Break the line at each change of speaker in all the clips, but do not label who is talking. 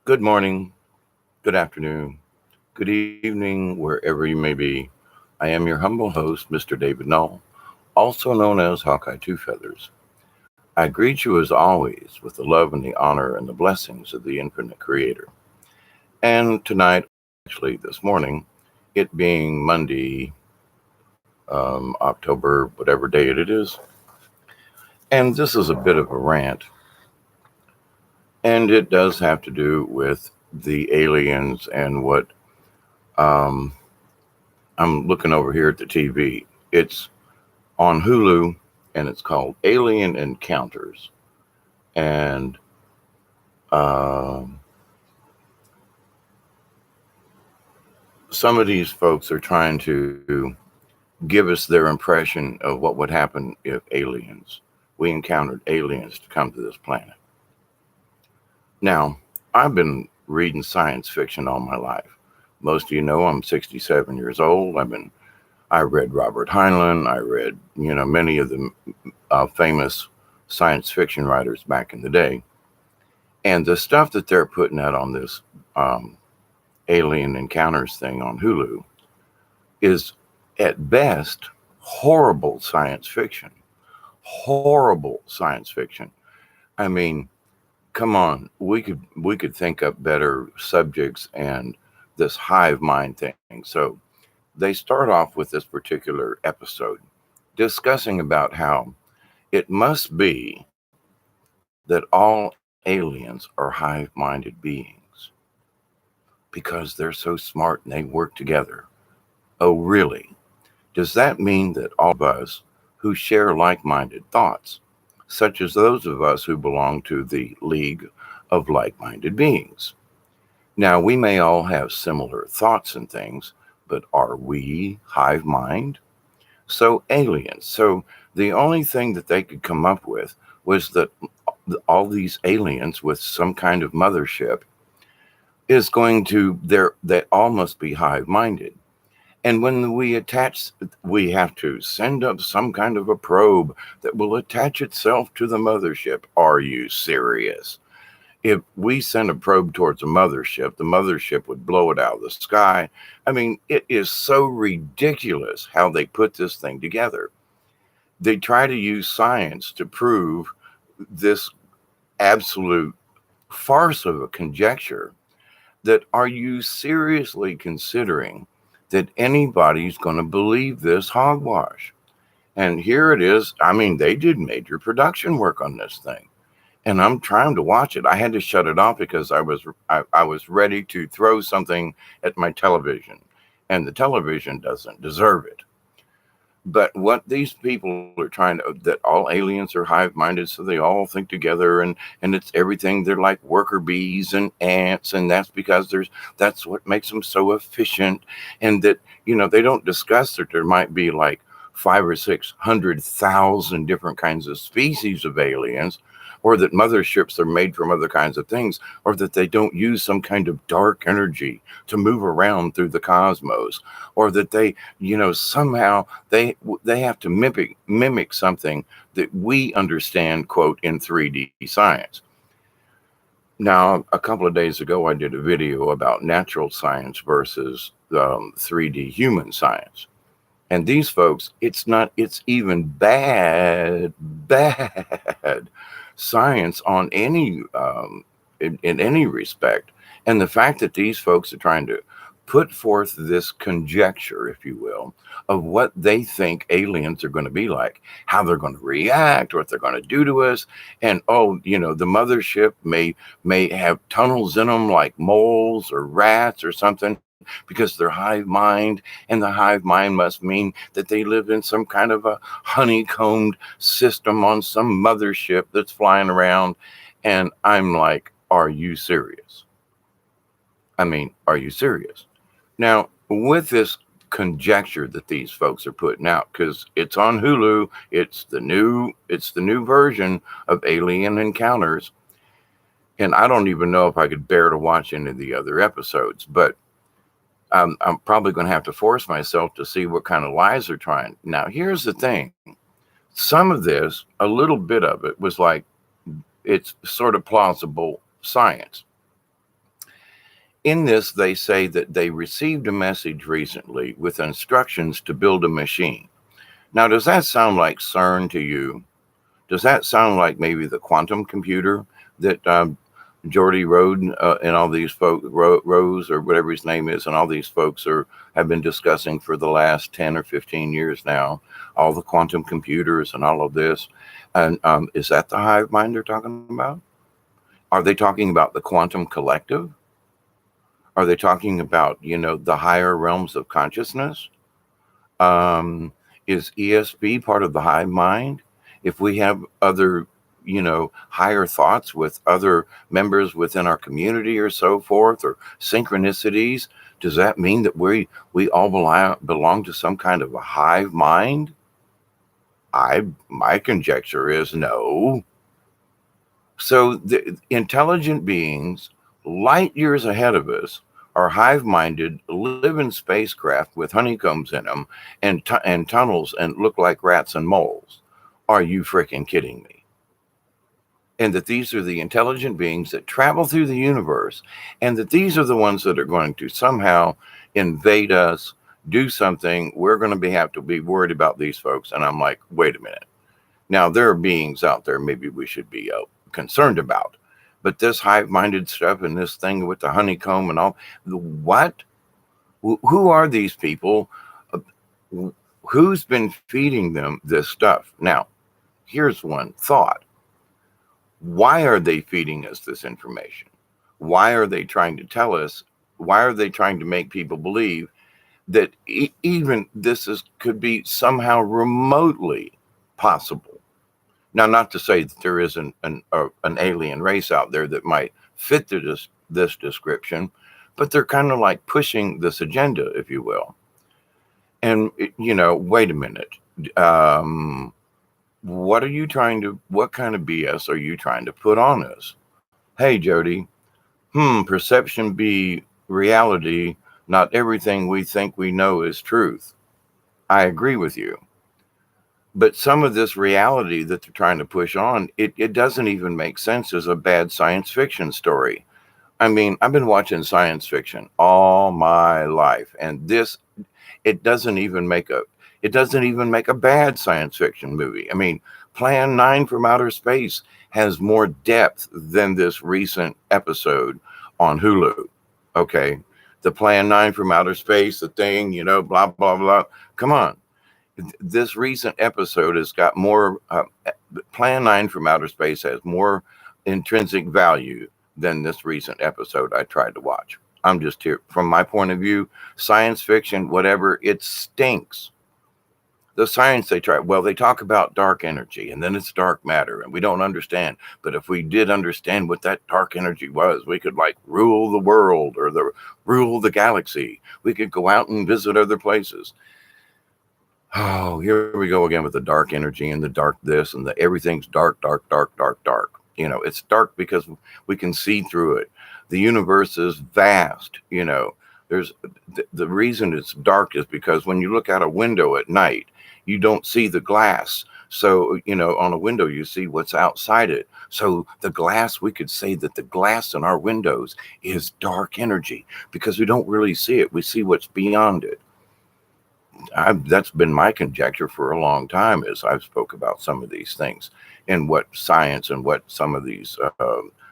Good morning, good afternoon, good evening, wherever you may be. I am your humble host, Mr. David Null, also known as Hawkeye Two Feathers. I greet you as always with the love and the honor and the blessings of the infinite creator. And tonight, or actually this morning, it being Monday, October, whatever day it is, and this is a bit of a rant, and it does have to do with the aliens and what um, I'm looking over here at the TV. It's on Hulu, and it's called Alien Encounters. And um, some of these folks are trying to give us their impression of what would happen if we encountered aliens to come to this planet. Now, I've been reading science fiction all my life. Most of you know I'm 67 years old. I read Robert Heinlein. I read, many of the famous science fiction writers back in the day. And the stuff that they're putting out on this um, Alien Encounters thing on Hulu is, at best, horrible science fiction. Horrible science fiction. I mean, come on, we could think up better subjects and this hive mind thing. So they start off with this particular episode discussing about how it must be that all aliens are hive minded beings because they're so smart and they work together. Oh, really? Does that mean that all of us who share like minded thoughts, such as those of us who belong to the League of Like Minded Beings? Now, we may all have similar thoughts and things, but are we hive mind? So, aliens. So, the only thing that they could come up with was that all these aliens with some kind of mothership is going to, they all must be hive minded. And when we attach, we have to send up some kind of a probe that will attach itself to the mothership. Are you serious? If we send a probe towards the mothership would blow it out of the sky. I mean, it is so ridiculous how they put this thing together. They try to use science to prove this absolute farce of a conjecture. That are you seriously considering that anybody's going to believe this hogwash? And here it is. I mean, they did major production work on this thing, and I'm trying to watch it. I had to shut it off because I was ready to throw something at my television, and the television doesn't deserve it. But what these people are trying to, that all aliens are hive minded, so they all think together, and it's everything. They're like worker bees and ants, and that's because that's what makes them so efficient. And that, they don't discuss that there might be like 5 or 600,000 different kinds of species of aliens, or that motherships are made from other kinds of things, or that they don't use some kind of dark energy to move around through the cosmos, or that they, somehow they have to mimic something that we understand, quote, in 3D science. Now, a couple of days ago, I did a video about natural science versus 3D human science. And these folks, it's even bad science on in any respect. And the fact that these folks are trying to put forth this conjecture, if you will, of what they think aliens are going to be like, how they're going to react, what they're going to do to us. And oh, the mothership may have tunnels in them like moles or rats or something because they're hive mind, and the hive mind must mean that they live in some kind of a honeycombed system on some mothership that's flying around. And I'm like, are you serious? I mean, are you serious? Now, with this conjecture that these folks are putting out, because it's on Hulu, it's the new version of Alien Encounters, and I don't even know if I could bear to watch any of the other episodes, but I'm probably going to have to force myself to see what kind of lies they're trying. Now, here's the thing: some of this, a little bit of it, was like it's sort of plausible science. In this, they say that they received a message recently with instructions to build a machine. Now, does that sound like CERN to you? Does that sound like maybe the quantum computer that Geordie Rode and all these folks, Rose or whatever his name is, and all these folks have been discussing for the last 10 or 15 years now, all the quantum computers and all of this? And is that the hive mind they're talking about? Are they talking about the quantum collective? Are they talking about, the higher realms of consciousness? Is ESP part of the hive mind? If we have other, higher thoughts with other members within our community or so forth, or synchronicities, does that mean that we all belong to some kind of a hive mind? My conjecture is no. So the intelligent beings, light years ahead of us, are hive-minded, live in spacecraft with honeycombs in them, and tunnels, and look like rats and moles. Are you freaking kidding me? And that these are the intelligent beings that travel through the universe, and that these are the ones that are going to somehow invade us, do something. We're going to have to be worried about these folks. And I'm like, wait a minute. Now, there are beings out there maybe we should be concerned about. But this hive-minded stuff and this thing with the honeycomb and all, what? Who are these people? Who's been feeding them this stuff? Now, here's one thought. Why are they feeding us this information? Why are they trying to tell us? Why are they trying to make people believe that even this could be somehow remotely possible? Now, not to say that there isn't an alien race out there that might fit this description, but they're kind of like pushing this agenda, if you will. And, wait a minute. What kind of BS are you trying to put on us? Hey, Jody, perception be reality. Not everything we think we know is truth. I agree with you. But some of this reality that they're trying to push on, it doesn't even make sense as a bad science fiction story. I mean, I've been watching science fiction all my life, and it doesn't even make a bad science fiction movie. I mean, Plan 9 from Outer Space has more depth than this recent episode on Hulu. Okay, the Plan 9 from Outer Space, the thing, blah blah blah. Come on. This recent episode has got more, Plan 9 from Outer Space has more intrinsic value than this recent episode I tried to watch. I'm just here, from my point of view, science fiction, whatever, it stinks. The science they talk about dark energy, and then it's dark matter, and we don't understand. But if we did understand what that dark energy was, we could rule the world or rule the galaxy. We could go out and visit other places. Oh, here we go again with the dark energy and the dark this and everything's dark, dark, dark, dark, dark. It's dark because we can see through it. The universe is vast. There's the reason it's dark is because when you look out a window at night, you don't see the glass. So, on a window, you see what's outside it. So the glass, we could say that the glass in our windows is dark energy because we don't really see it. We see what's beyond it. That's been my conjecture for a long time as I've spoke about some of these things and what science and what some of these,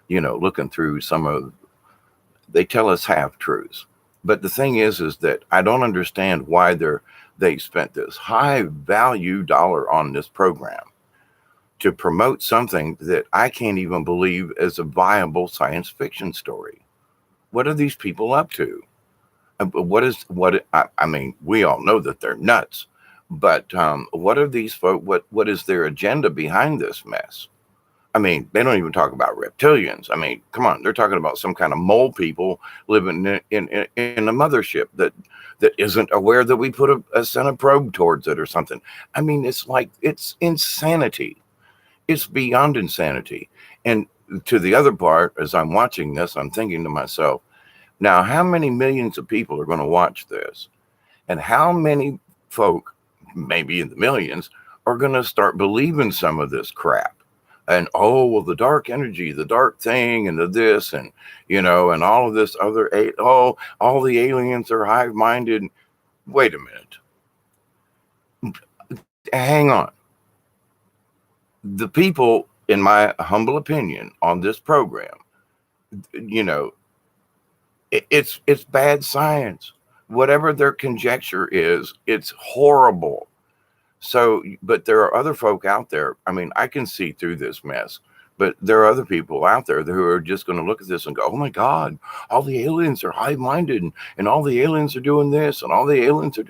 looking through they tell us half truths. But the thing is that I don't understand why they spent this high value dollar on this program to promote something that I can't even believe is a viable science fiction story. What are these people up to? I mean, we all know that they're nuts, but what are these folks? What is their agenda behind this mess? I mean, they don't even talk about reptilians. I mean, come on, they're talking about some kind of mole people living in a mothership that isn't aware that we put sent a probe towards it or something. I mean, it's insanity. It's beyond insanity. And to the other part, as I'm watching this, I'm thinking to myself, now, how many millions of people are going to watch this? And how many folk, maybe in the millions, are going to start believing some of this crap? And oh, well, the dark energy, the dark thing, and the this, and and all of this other. Oh, all the aliens are hive minded. Wait a minute, hang on. The people, in my humble opinion, on this program, you know, it's bad science. Whatever their conjecture is, it's horrible. So, but there are other folk out there. I mean, I can see through this mess, but there are other people out there who are just going to look at this and go, "Oh my God, all the aliens are high-minded, and all the aliens are doing this, and all the aliens are."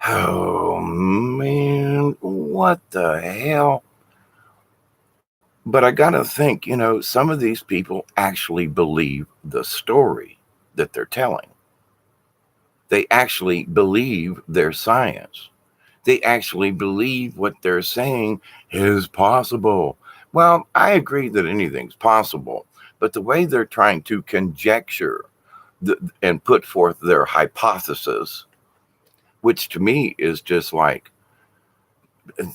Oh man, what the hell? But I got to think, some of these people actually believe the story that they're telling. They actually believe their science. They actually believe what they're saying is possible. Well, I agree that anything's possible, but the way they're trying to conjecture and put forth their hypothesis, which to me is just like,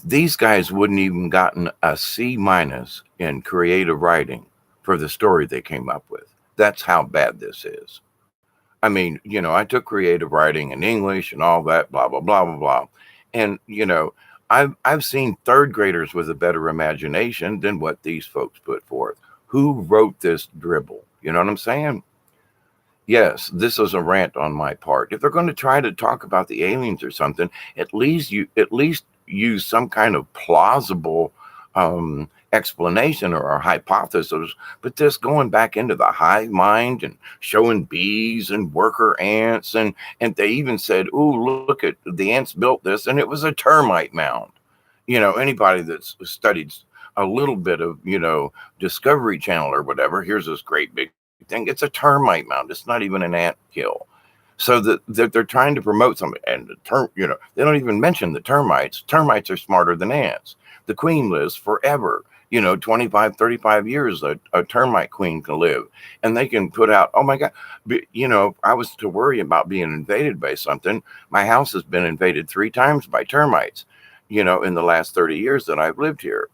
these guys wouldn't even gotten a C minus in creative writing for the story they came up with. That's how bad this is. I mean, I took creative writing in English and all that, blah, blah, blah, blah, blah. And, I've seen third graders with a better imagination than what these folks put forth. Who wrote this dribble? You know what I'm saying? Yes, this is a rant on my part. If they're going to try to talk about the aliens or something, at least use some kind of plausible explanation or hypothesis. But this going back into the hive mind and showing bees and worker ants, and they even said, "Ooh, look at the ants built this, and it was a termite mound." Anybody that's studied a little bit of Discovery Channel or whatever, here's this great big thing. It's a termite mound. It's not even an ant hill. So that they're trying to promote something, and they don't even mention the termites. Termites are smarter than ants. The queen lives forever. 25, 35 years a termite queen can live, and they can put out, oh my God, if I was to worry about being invaded by something, my house has been invaded 3 times by termites, in the last 30 years that I've lived here.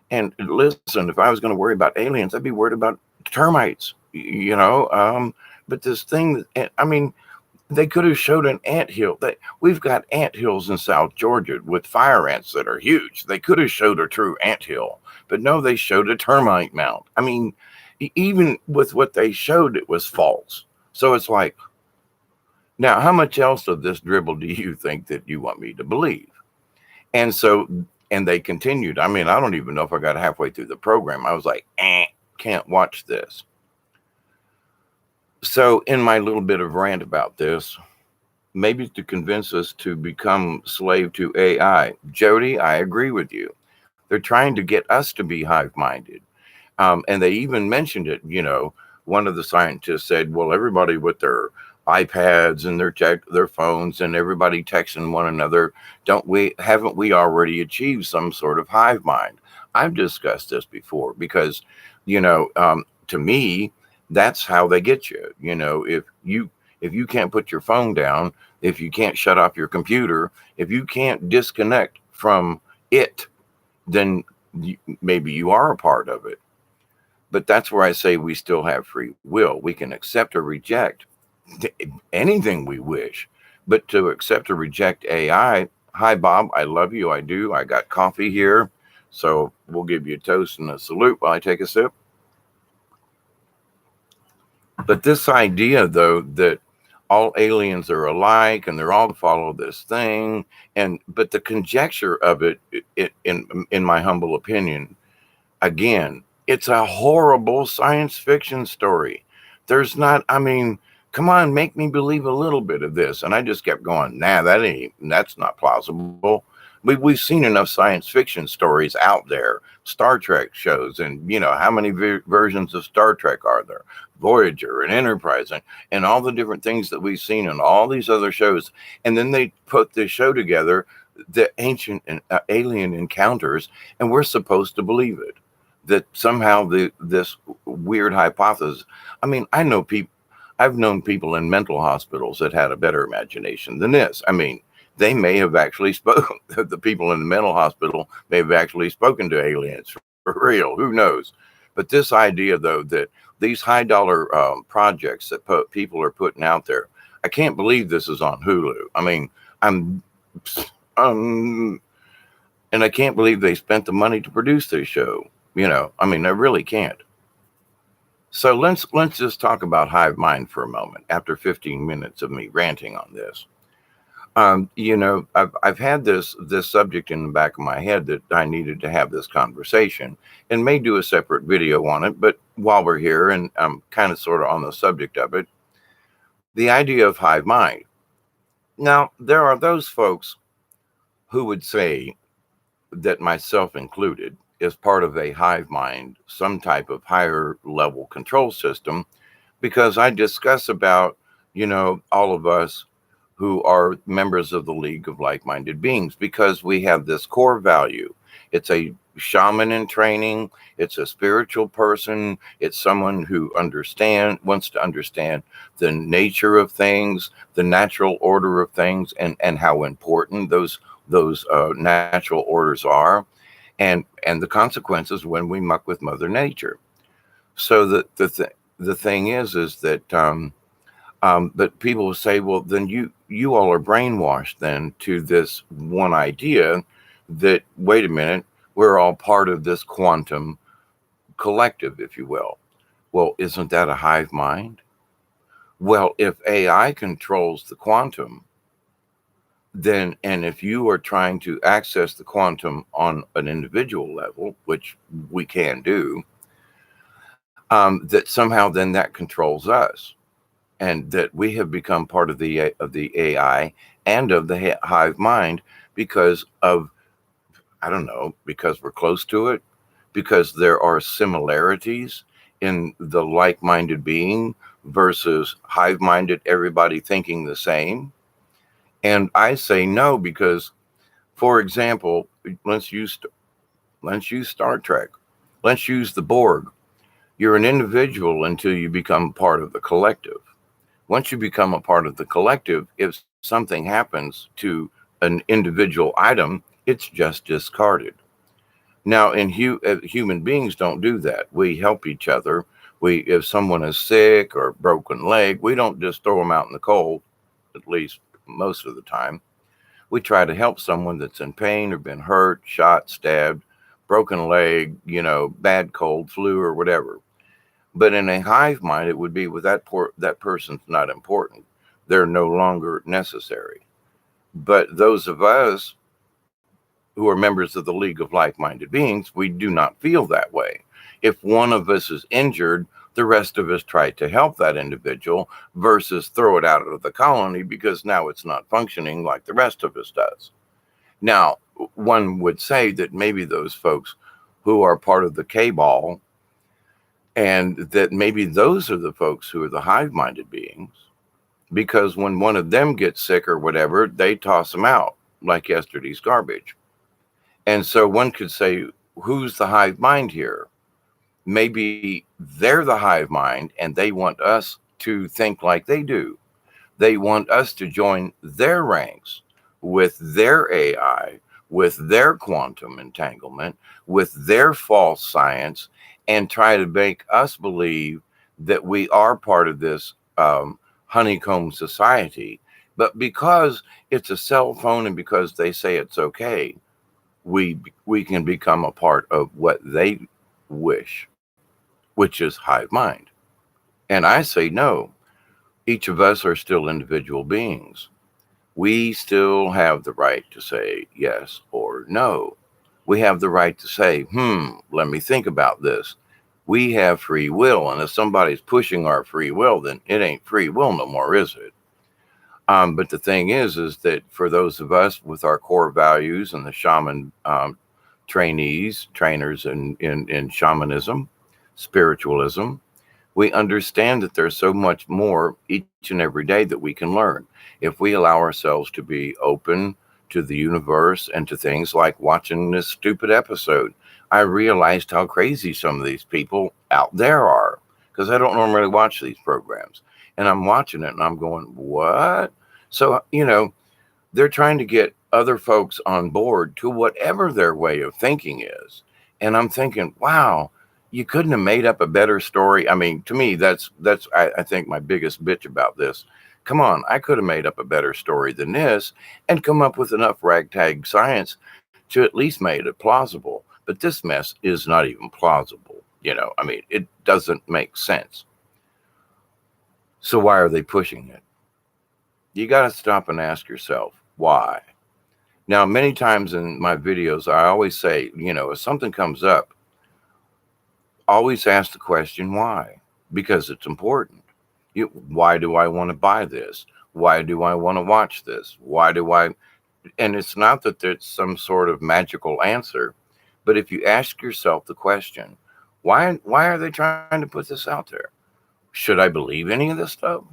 And listen, if I was going to worry about aliens, I'd be worried about termites, but this thing, I mean, they could have showed an anthill. We've got anthills in South Georgia with fire ants that are huge. They could have showed a true anthill, but no, they showed a termite mound. I mean, even with what they showed, it was false. So it's like, now, how much else of this dribble do you think that you want me to believe? And so, and they continued. I mean, I don't even know if I got halfway through the program. I was like, can't watch this. So, in my little bit of rant about this, maybe to convince us to become slave to AI, Jody, I agree with you. They're trying to get us to be hive-minded. And they even mentioned it, one of the scientists said, well, everybody with their iPads and their phones and everybody texting one another, haven't we already achieved some sort of hive mind? I've discussed this before because, to me, that's how they get you. If you can't put your phone down, if you can't shut off your computer, if you can't disconnect from it, then maybe you are a part of it. But that's where I say we still have free will. We can accept or reject anything we wish, but to accept or reject AI. Hi, Bob. I love you. I do. I got coffee here. So we'll give you a toast and a salute while I take a sip. But this idea, though, that all aliens are alike and they're all to follow this thing, but the conjecture of it, in my humble opinion, again, it's a horrible science fiction story. There's not, I mean, come on, make me believe a little bit of this. And I just kept going, nah, that's not plausible. We've seen enough science fiction stories out there, Star Trek shows, and how many versions of Star Trek are there? Voyager and Enterprise, and all the different things that we've seen in all these other shows. And then they put this show together, the ancient and alien encounters, and we're supposed to believe it. That somehow this weird hypothesis. I mean, I've known people in mental hospitals that had a better imagination than this. I mean, they may have actually spoken. The people in the mental hospital may have actually spoken to aliens For real, who knows? But this idea, though, that these high dollar projects that people are putting out there, I can't believe this is on Hulu. I mean, I'm, um, and I can't believe they spent the money to produce this show. I mean, I really can't. So let's just talk about Hive Mind for a moment. After 15 minutes of me ranting on this, I've had this subject in the back of my head that I needed to have this conversation, and may do a separate video on it. But while we're here, and I'm kind of sort of on the subject of it, the idea of Hive Mind. Now, there are those folks who would say that, myself included, is part of a hive mind, some type of higher level control system, because I discuss about, all of us who are members of the League of Like-Minded Beings, because we have this core value. It's a shaman in training. It's a spiritual person. It's someone who wants to understand the nature of things, the natural order of things, and how important those natural orders are, and the consequences when we muck with Mother Nature. So the thing is that but people will say, well, then you all are brainwashed then to this one idea that, wait a minute, we're all part of this quantum collective, if you will. Well, isn't that a hive mind? Well, if AI controls the quantum, then, and if you are trying to access the quantum on an individual level, which we can do, that somehow then that controls us, and that we have become part of the AI and of the hive mind because of, I don't know, because we're close to it, because there are similarities in the like-minded being versus hive-minded, everybody thinking the same. And I say no, because, for example, let's use Star Trek. Let's use the Borg. You're an individual until you become part of the collective. Once you become a part of the collective, if something happens to an individual item, it's just discarded. Now, human beings don't do that. We help each other. If someone is sick or broken leg, we don't just throw them out in the cold, at least most of the time. We try to help someone that's in pain or been hurt, shot, stabbed, broken leg, bad cold, flu, or whatever. But in a hive mind, it would be with that person's not important. They're no longer necessary. But those of us who are members of the League of Like-Minded Beings, we do not feel that way. If one of us is injured, the rest of us try to help that individual versus throw it out of the colony because now it's not functioning like the rest of us does. Now, one would say that maybe those folks who are part of the cabal, and that maybe those are the folks who are the hive-minded beings, because when one of them gets sick or whatever, they toss them out like yesterday's garbage. And so one could say, who's the hive mind here? Maybe they're the hive mind and they want us to think like they do. They want us to join their ranks with their AI, with their quantum entanglement, with their false science, and try to make us believe that we are part of this honeycomb society. But because it's a cell phone and because they say it's okay, we can become a part of what they wish, which is hive mind. And I say no. Each of us are still individual beings. We still have the right to say yes or no. We have the right to say, let me think about this. We have free will. And if somebody's pushing our free will, then it ain't free will no more, is it? But the thing is that for those of us with our core values and the shaman trainers in shamanism, spiritualism, we understand that there's so much more each and every day that we can learn if we allow ourselves to be open to the universe and to things like watching this stupid episode. I realized how crazy some of these people out there are, because I don't normally watch these programs. And I'm watching it and I'm going, what? So, they're trying to get other folks on board to whatever their way of thinking is. And I'm thinking, wow, you couldn't have made up a better story. I mean, to me, I think my biggest bitch about this. Come on, I could have made up a better story than this and come up with enough ragtag science to at least make it plausible. But this mess is not even plausible. I mean, it doesn't make sense. So why are they pushing it? You got to stop and ask yourself, why? Now, many times in my videos, I always say, if something comes up, always ask the question why, because it's important. Why do I want to buy this? Why do I want to watch this? Why do I? And it's not that there's some sort of magical answer, but if you ask yourself the question, why are they trying to put this out there? Should I believe any of this stuff?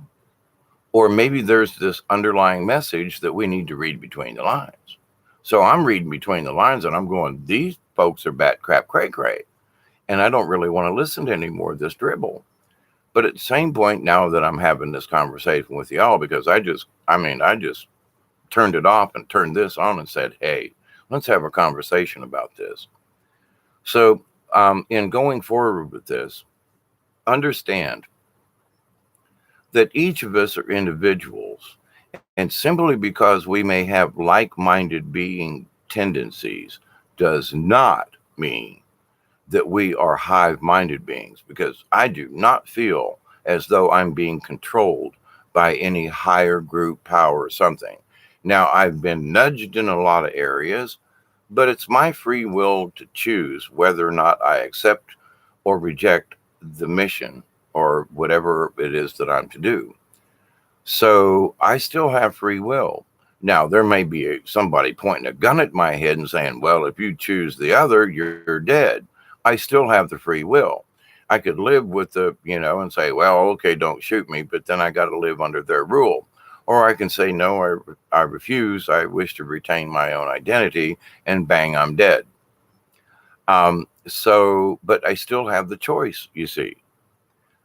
Or maybe there's this underlying message that we need to read between the lines. So I'm reading between the lines and I'm going, these folks are bat crap cray cray. And I don't really want to listen to any more of this dribble. But at the same point, now that I'm having this conversation with y'all, because I just turned it off and turned this on and said, hey, let's have a conversation about this. So in going forward with this, understand that each of us are individuals. And simply because we may have like-minded being tendencies does not mean that we are hive-minded beings, because I do not feel as though I'm being controlled by any higher group power or something. Now, I've been nudged in a lot of areas, but it's my free will to choose whether or not I accept or reject the mission or whatever it is that I'm to do. So I still have free will. Now, there may be somebody pointing a gun at my head and saying, well, if you choose the other, you're dead. I still have the free will. I could live with and say, well, okay, don't shoot me, but then I got to live under their rule. Or I can say, no, I refuse. I wish to retain my own identity, and bang, I'm dead. But I still have the choice, you see.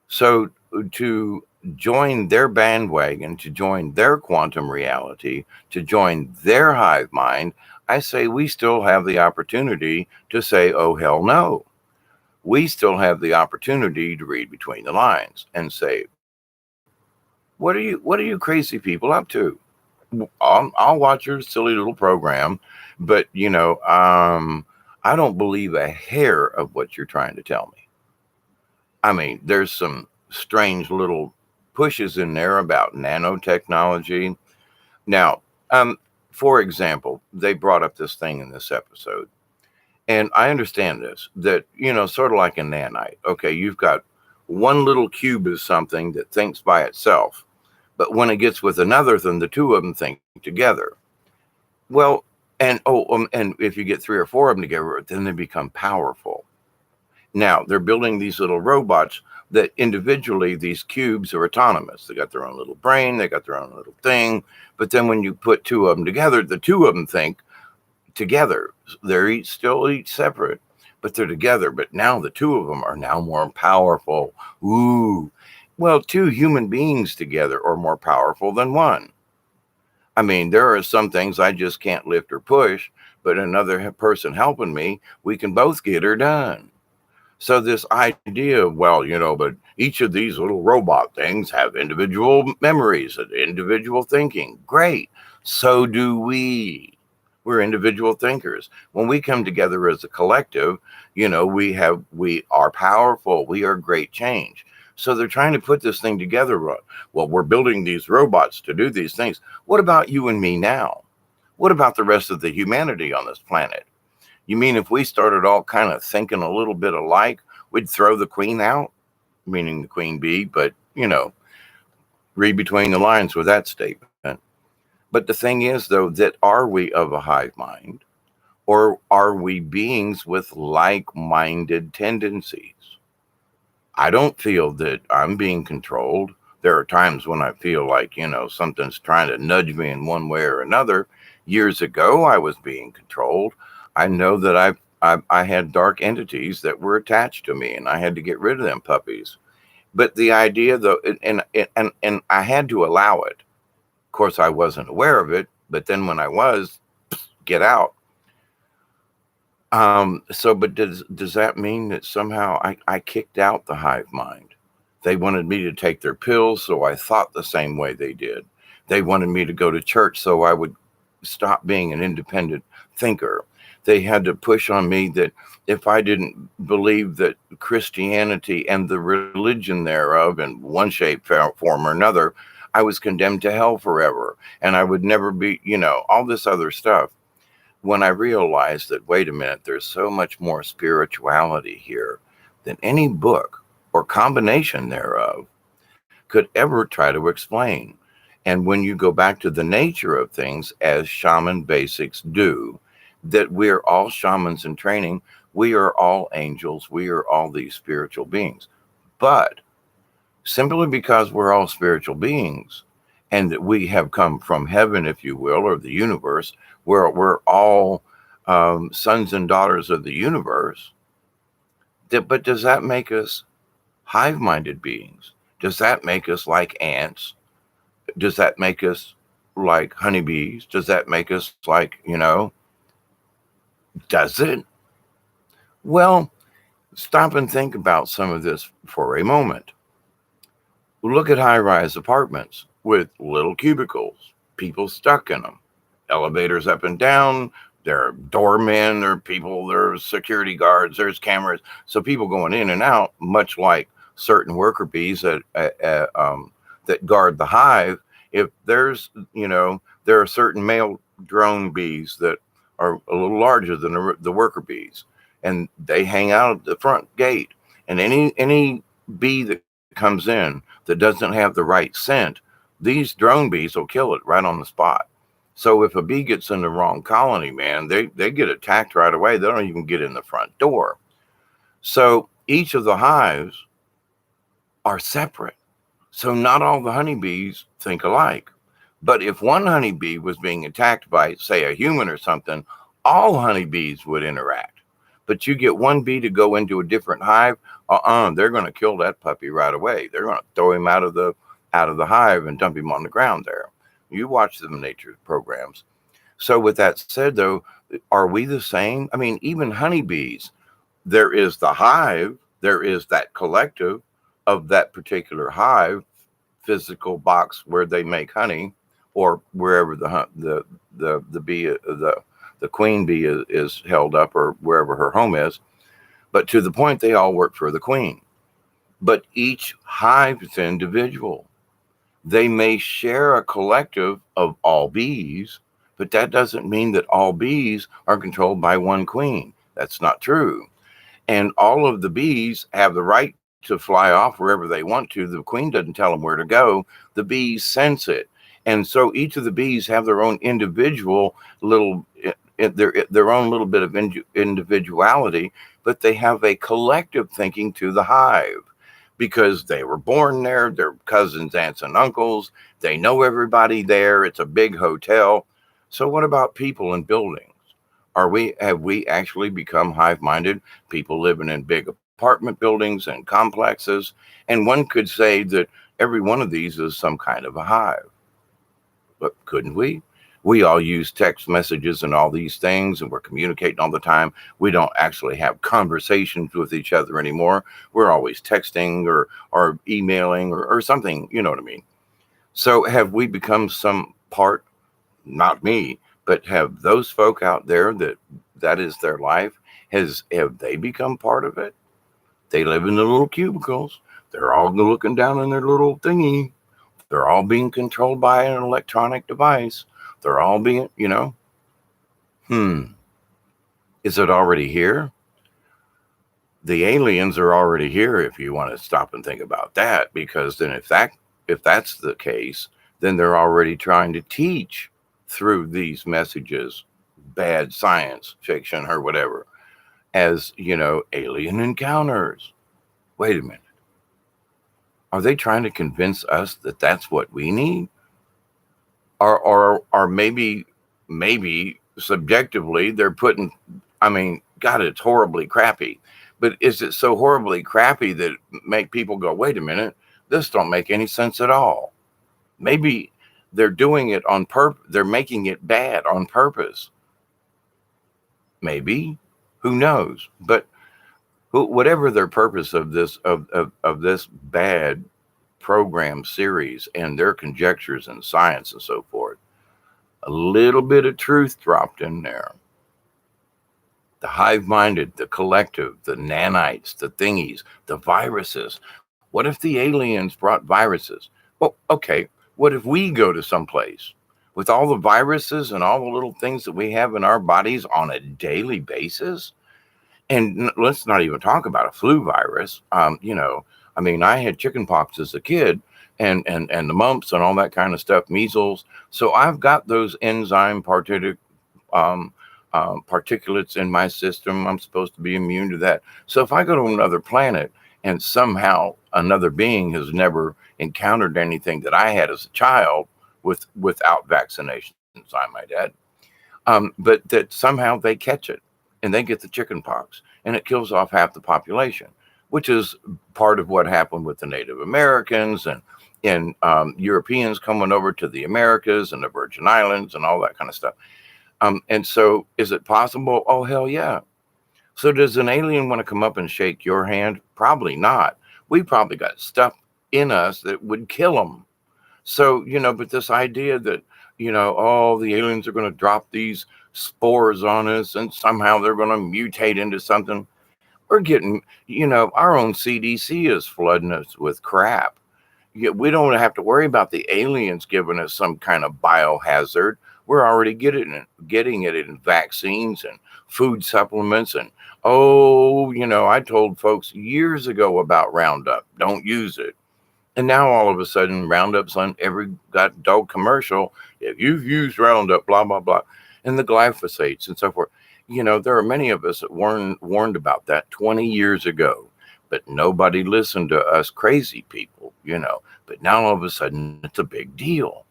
So to join their bandwagon, to join their quantum reality, to join their hive mind, I say we still have the opportunity to say, oh, hell no. We still have the opportunity to read between the lines and say, what are you crazy people up to? I'll watch your silly little program, but I don't believe a hair of what you're trying to tell me. I mean, there's some strange little pushes in there about nanotechnology. Now, for example, they brought up this thing in this episode, and I understand this, that, sort of like a nanite. Okay, you've got one little cube of something that thinks by itself, but when it gets with another, then the two of them think together. Well, and if you get three or four of them together, then they become powerful. Now, they're building these little robots that individually, these cubes are autonomous. They got their own little brain, they got their own little thing. But then when you put two of them together, the two of them think together. They're still each separate, but they're together. But now the two of them are now more powerful. Ooh. Well, two human beings together are more powerful than one. I mean, there are some things I just can't lift or push, but another person helping me, we can both get her done. So this idea of, well, but each of these little robot things have individual memories and individual thinking. Great. So do we. We're individual thinkers. When we come together as a collective, we are powerful. We are great change. So they're trying to put this thing together. Well, we're building these robots to do these things. What about you and me now? What about the rest of the humanity on this planet? You mean if we started all kind of thinking a little bit alike, we'd throw the queen out? Meaning the queen bee, but, read between the lines with that statement. But the thing is, though, that are we of a hive mind, or are we beings with like-minded tendencies? I don't feel that I'm being controlled. There are times when I feel like, something's trying to nudge me in one way or another. Years ago, I was being controlled. I know that I had dark entities that were attached to me, and I had to get rid of them puppies. But the idea, though, and I had to allow it. Of course, I wasn't aware of it, but then when I was, get out. But does that mean that somehow I kicked out the hive mind? They wanted me to take their pills, so I thought the same way they did. They wanted me to go to church so I would stop being an independent thinker. They had to push on me that if I didn't believe that Christianity and the religion thereof in one shape, form, or another, I was condemned to hell forever and I would never be, all this other stuff. When I realized that, wait a minute, there's so much more spirituality here than any book or combination thereof could ever try to explain. And when you go back to the nature of things, as shaman basics do, that we're all shamans in training, we are all angels, we are all these spiritual beings. But simply because we're all spiritual beings and that we have come from heaven, if you will, or the universe, where we're all sons and daughters of the universe, but does that make us hive minded beings? Does that make us like ants? Does that make us like honeybees? Does that make us like, does it? Well, stop and think about some of this for a moment. Look at high rise apartments with little cubicles, people stuck in them, elevators up and down. There are doormen, there are people, there are security guards, there's cameras. So people going in and out, much like certain worker bees that guard the hive. If there's, there are certain male drone bees that are a little larger than the worker bees, and they hang out at the front gate. And any bee that comes in that doesn't have the right scent, these drone bees will kill it right on the spot. So if a bee gets in the wrong colony, man, they get attacked right away. They don't even get in the front door. So each of the hives are separate. So not all the honeybees think alike. But if one honeybee was being attacked by, say, a human or something, all honeybees would interact. But you get one bee to go into a different hive, they're going to kill that puppy right away. They're going to throw him out of the hive and dump him on the ground there. You watch the nature programs. So with that said, though, are we the same? I mean, even honeybees, there is the hive, there is that collective of that particular hive, physical box where they make honey, or wherever the bee the queen bee is held up, or wherever her home is. But to the point, they all work for the queen. But each hive is individual. They may share a collective of all bees, but that doesn't mean that all bees are controlled by one queen. That's not true. And all of the bees have the right to fly off wherever they want to. The queen doesn't tell them where to go. The bees sense it. And so each of the bees have their own individual little, their own little bit of individuality, but they have a collective thinking to the hive because they were born there. They're cousins, aunts, and uncles. They know everybody there. It's a big hotel. So what about people in buildings? Have we actually become hive minded? People living in big apartment buildings and complexes. And one could say that every one of these is some kind of a hive. But couldn't we? We all use text messages and all these things, and we're communicating all the time. We don't actually have conversations with each other anymore. We're always texting or emailing or something, you know what I mean? So have we become some part, not me, but have those folk out there that is their life, have they become part of it? They live in the little cubicles. They're all looking down in their little thingy. They're all being controlled by an electronic device. They're all being, hmm, is it already here? The aliens are already here, if you want to stop and think about that, because then if that's the case, then they're already trying to teach through these messages, bad science fiction or whatever, as, alien encounters. Wait a minute. Are they trying to convince us that that's what we need? Or maybe subjectively they're putting, I mean, God, it's horribly crappy. But is it so horribly crappy that make people go, wait a minute, this don't make any sense at all? Maybe they're doing it on purpose. They're making it bad on purpose. Maybe. Who knows? But whatever their purpose of this bad program series and their conjectures in science and so forth, a little bit of truth dropped in there. The hive minded, the collective, the nanites, the thingies, the viruses. What if the aliens brought viruses? Well, okay, what if we go to some place with all the viruses and all the little things that we have in our bodies on a daily basis? And let's not even talk about a flu virus. I mean, I had chickenpox as a kid, and the mumps and all that kind of stuff, measles. So I've got those enzyme um, particulates in my system. I'm supposed to be immune to that. So if I go to another planet and somehow another being has never encountered anything that I had as a child without vaccinations, I might add, but that somehow they catch it and they get the chicken pox and it kills off half the population, which is part of what happened with the Native Americans and Europeans coming over to the Americas and the Virgin Islands and all that kind of stuff. And so is it possible? Oh, hell yeah. So does an alien want to come up and shake your hand? Probably not. We probably got stuff in us that would kill them. So, but this idea that, oh, the aliens are going to drop these spores on us and somehow they're going to mutate into something. We're getting, our own CDC is flooding us with crap. We don't have to worry about the aliens giving us some kind of biohazard. We're already getting it in vaccines and food supplements. And, I told folks years ago about Roundup. Don't use it. And now all of a sudden, Roundup's on every got dog commercial. If you've used Roundup, blah, blah, blah, and the glyphosates and so forth. There are many of us that warned about that 20 years ago, but nobody listened to us crazy people, But now all of a sudden, it's a big deal.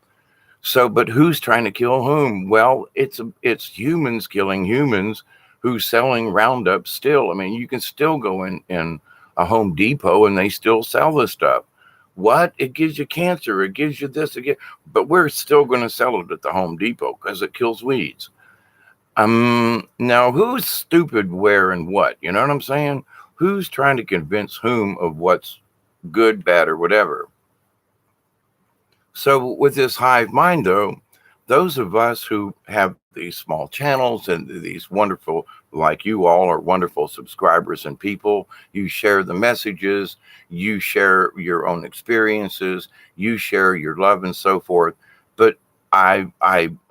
So, but who's trying to kill whom? Well, it's humans killing humans who's selling Roundup still. I mean, you can still go in a Home Depot and they still sell this stuff. What? It gives you cancer. It gives you this again. But we're still going to sell it at the Home Depot because it kills weeds. Now who's stupid where and what? You know what I'm saying? Who's trying to convince whom of what's good, bad, or whatever? So with this hive mind, though, those of us who have these small channels and these wonderful, like you all are wonderful subscribers and people, you share the messages, you share your own experiences, you share your love and so forth. But I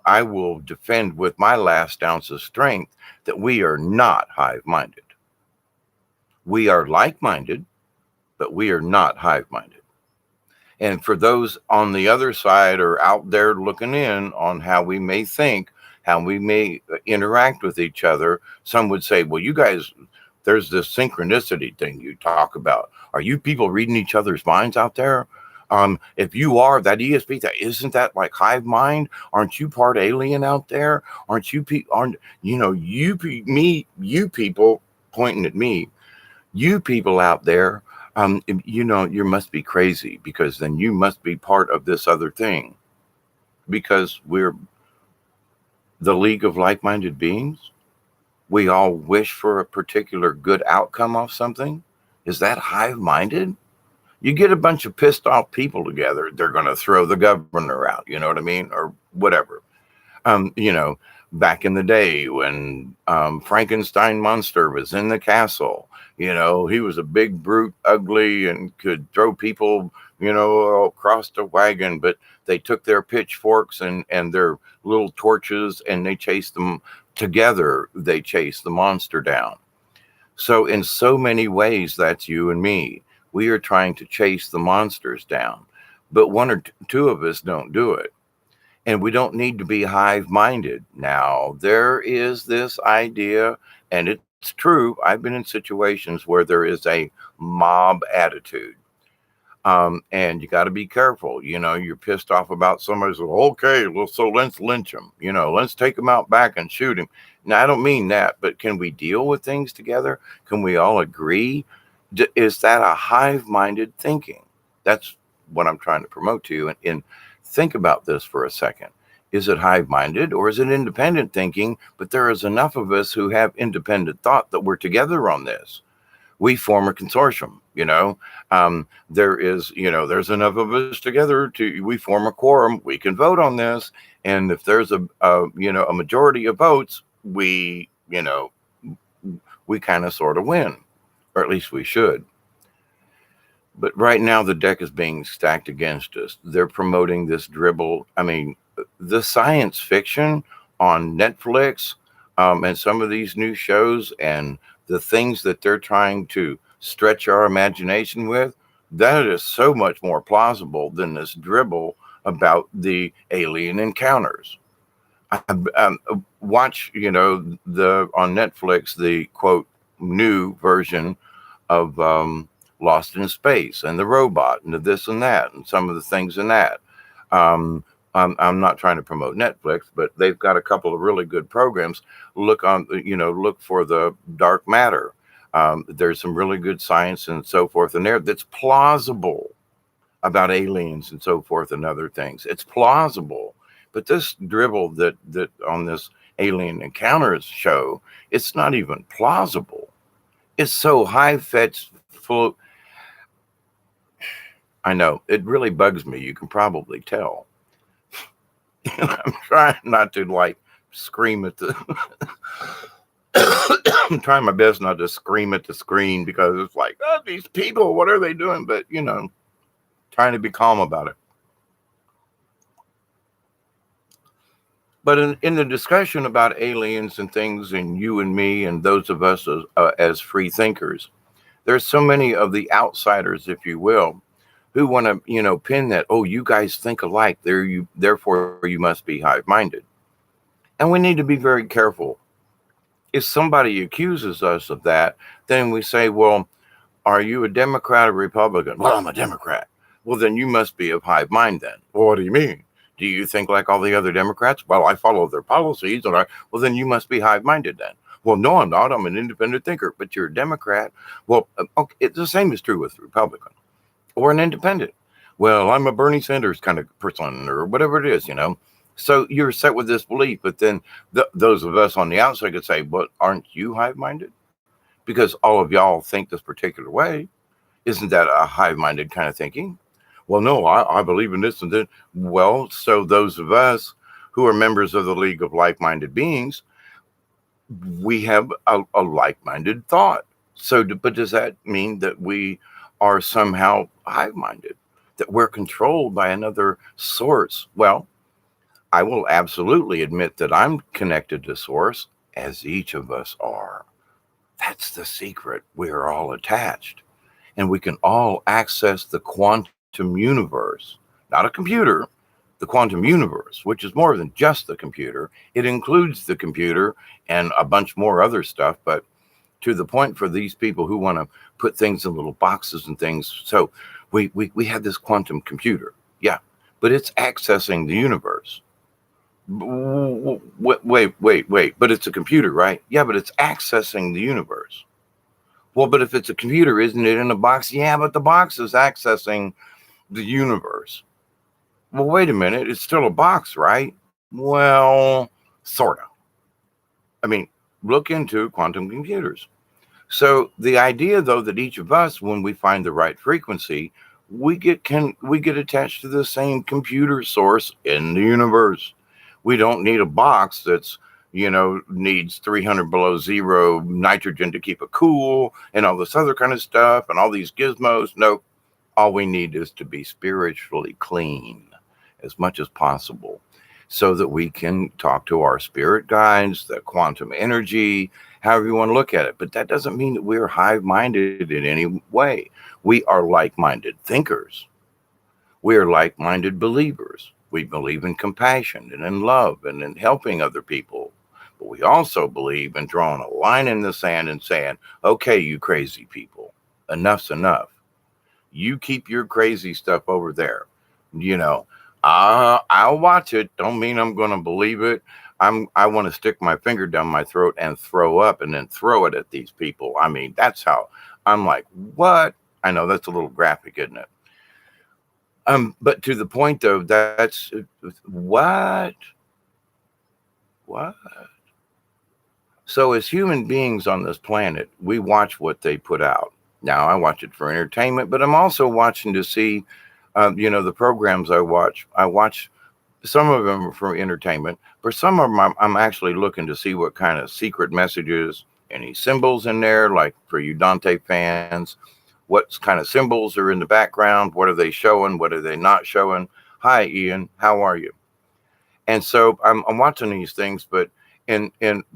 will defend with my last ounce of strength that we are not hive-minded. We are like-minded, but we are not hive-minded. And for those on the other side or out there looking in on how we may think, how we may interact with each other, some would say, well, you guys, there's this synchronicity thing you talk about. Are you people reading each other's minds out there? If you are, that ESP, isn't that like hive mind? Aren't you part alien out there? Aren't you people, you people pointing at me, you people out there, you must be crazy because then you must be part of this other thing because we're the League of Like-Minded Beings. We all wish for a particular good outcome of something. Is that hive-minded? You get a bunch of pissed off people together, they're going to throw the governor out, you know what I mean? Or whatever. Back in the day when Frankenstein monster was in the castle, he was a big brute, ugly, and could throw people, across the wagon. But they took their pitchforks and their little torches and they chased them together. They chased the monster down. So in so many ways, that's you and me. We are trying to chase the monsters down, but one or two of us don't do it. And we don't need to be hive-minded. Now, there is this idea, and it's true. I've been in situations where there is a mob attitude. And you got to be careful. You're pissed off about somebody. So, okay, well, so let's lynch him. Let's take him out back and shoot him. Now, I don't mean that, but can we deal with things together? Can we all agree? Is that a hive-minded thinking? That's what I'm trying to promote to you. And think about this for a second. Is it hive-minded or is it independent thinking? But there is enough of us who have independent thought that we're together on this. We form a consortium, there is, there's enough of us together we form a quorum, we can vote on this. And if there's a majority of votes, we kind of sort of win, or at least we should. But right now the deck is being stacked against us. They're promoting this dribble. I mean, the science fiction on Netflix, and some of these new shows and the things that they're trying to stretch our imagination with, that is so much more plausible than this dribble about the alien encounters. Watch, the on Netflix, the quote new version of Lost in Space and the robot and the this and that and some of the things in that. Um, I'm not trying to promote Netflix, but they've got a couple of really good programs. Look for the dark matter. There's some really good science and so forth in there that's plausible about aliens and so forth and other things. It's plausible. But this dribble that on this alien encounters show, it's not even plausible. It's so high-fetched, full. I know, it really bugs me. You can probably tell. I'm trying not to scream at the I'm trying my best not to scream at the screen because it's like, oh, these people, what are they doing? But trying to be calm about it. But in the discussion about aliens and things and you and me and those of us as free thinkers, there's so many of the outsiders, if you will, who want to, pin that, oh, you guys think alike, therefore you must be hive-minded. And we need to be very careful. If somebody accuses us of that, then we say, well, are you a Democrat or Republican? Well, I'm a Democrat. Well, then you must be of hive mind then. Well, what do you mean? Do you think like all the other Democrats? Well, I follow their policies. Well, then you must be hive-minded then. Well, no, I'm not. I'm an independent thinker, but you're a Democrat. Well, okay, the same is true with Republican or an independent. Well, I'm a Bernie Sanders kind of person or whatever it is, So you're set with this belief, but then those of us on the outside could say, but aren't you hive-minded? Because all of y'all think this particular way. Isn't that a hive-minded kind of thinking? Well, no, I believe in this and that. Well, so those of us who are members of the League of Like-Minded Beings, we have a like-minded thought. But does that mean that we are somehow hive-minded, that we're controlled by another source? Well, I will absolutely admit that I'm connected to source, as each of us are. That's the secret. We're all attached. And we can all access the quantum universe, not a computer, the quantum universe, which is more than just the computer. It includes the computer and a bunch more other stuff, but to the point for these people who want to put things in little boxes and things. So we have this quantum computer. Yeah, but it's accessing the universe. Wait. But it's a computer, right? Yeah, but it's accessing the universe. Well, but if it's a computer, isn't it in a box? Yeah, but the box is accessing the universe. Well, wait a minute. It's still a box, right? Well, sort of. I mean, look into quantum computers. So the idea, though, that each of us, when we find the right frequency, we get attached to the same computer source in the universe. We don't need a box that's needs 300 below zero nitrogen to keep it cool and all this other kind of stuff and all these gizmos. No, all we need is to be spiritually clean as much as possible so that we can talk to our spirit guides, the quantum energy, however you want to look at it. But that doesn't mean that we're hive-minded in any way. We are like-minded thinkers. We are like-minded believers. We believe in compassion and in love and in helping other people. But we also believe in drawing a line in the sand and saying, okay, you crazy people, enough's enough. You keep your crazy stuff over there. I'll watch it. Don't mean I'm going to believe it. I want to stick my finger down my throat and throw up and then throw it at these people. I mean, that's how I'm like, what? I know that's a little graphic, isn't it? But to the point though, that's what? What? So, as human beings on this planet, we watch what they put out. Now, I watch it for entertainment, but I'm also watching to see, the programs I watch. I watch some of them for entertainment, but some of them I'm actually looking to see what kind of secret messages, any symbols in there, like for you Dante fans, what kind of symbols are in the background, what are they showing, what are they not showing. Hi, Ian, how are you? And so I'm watching these things, but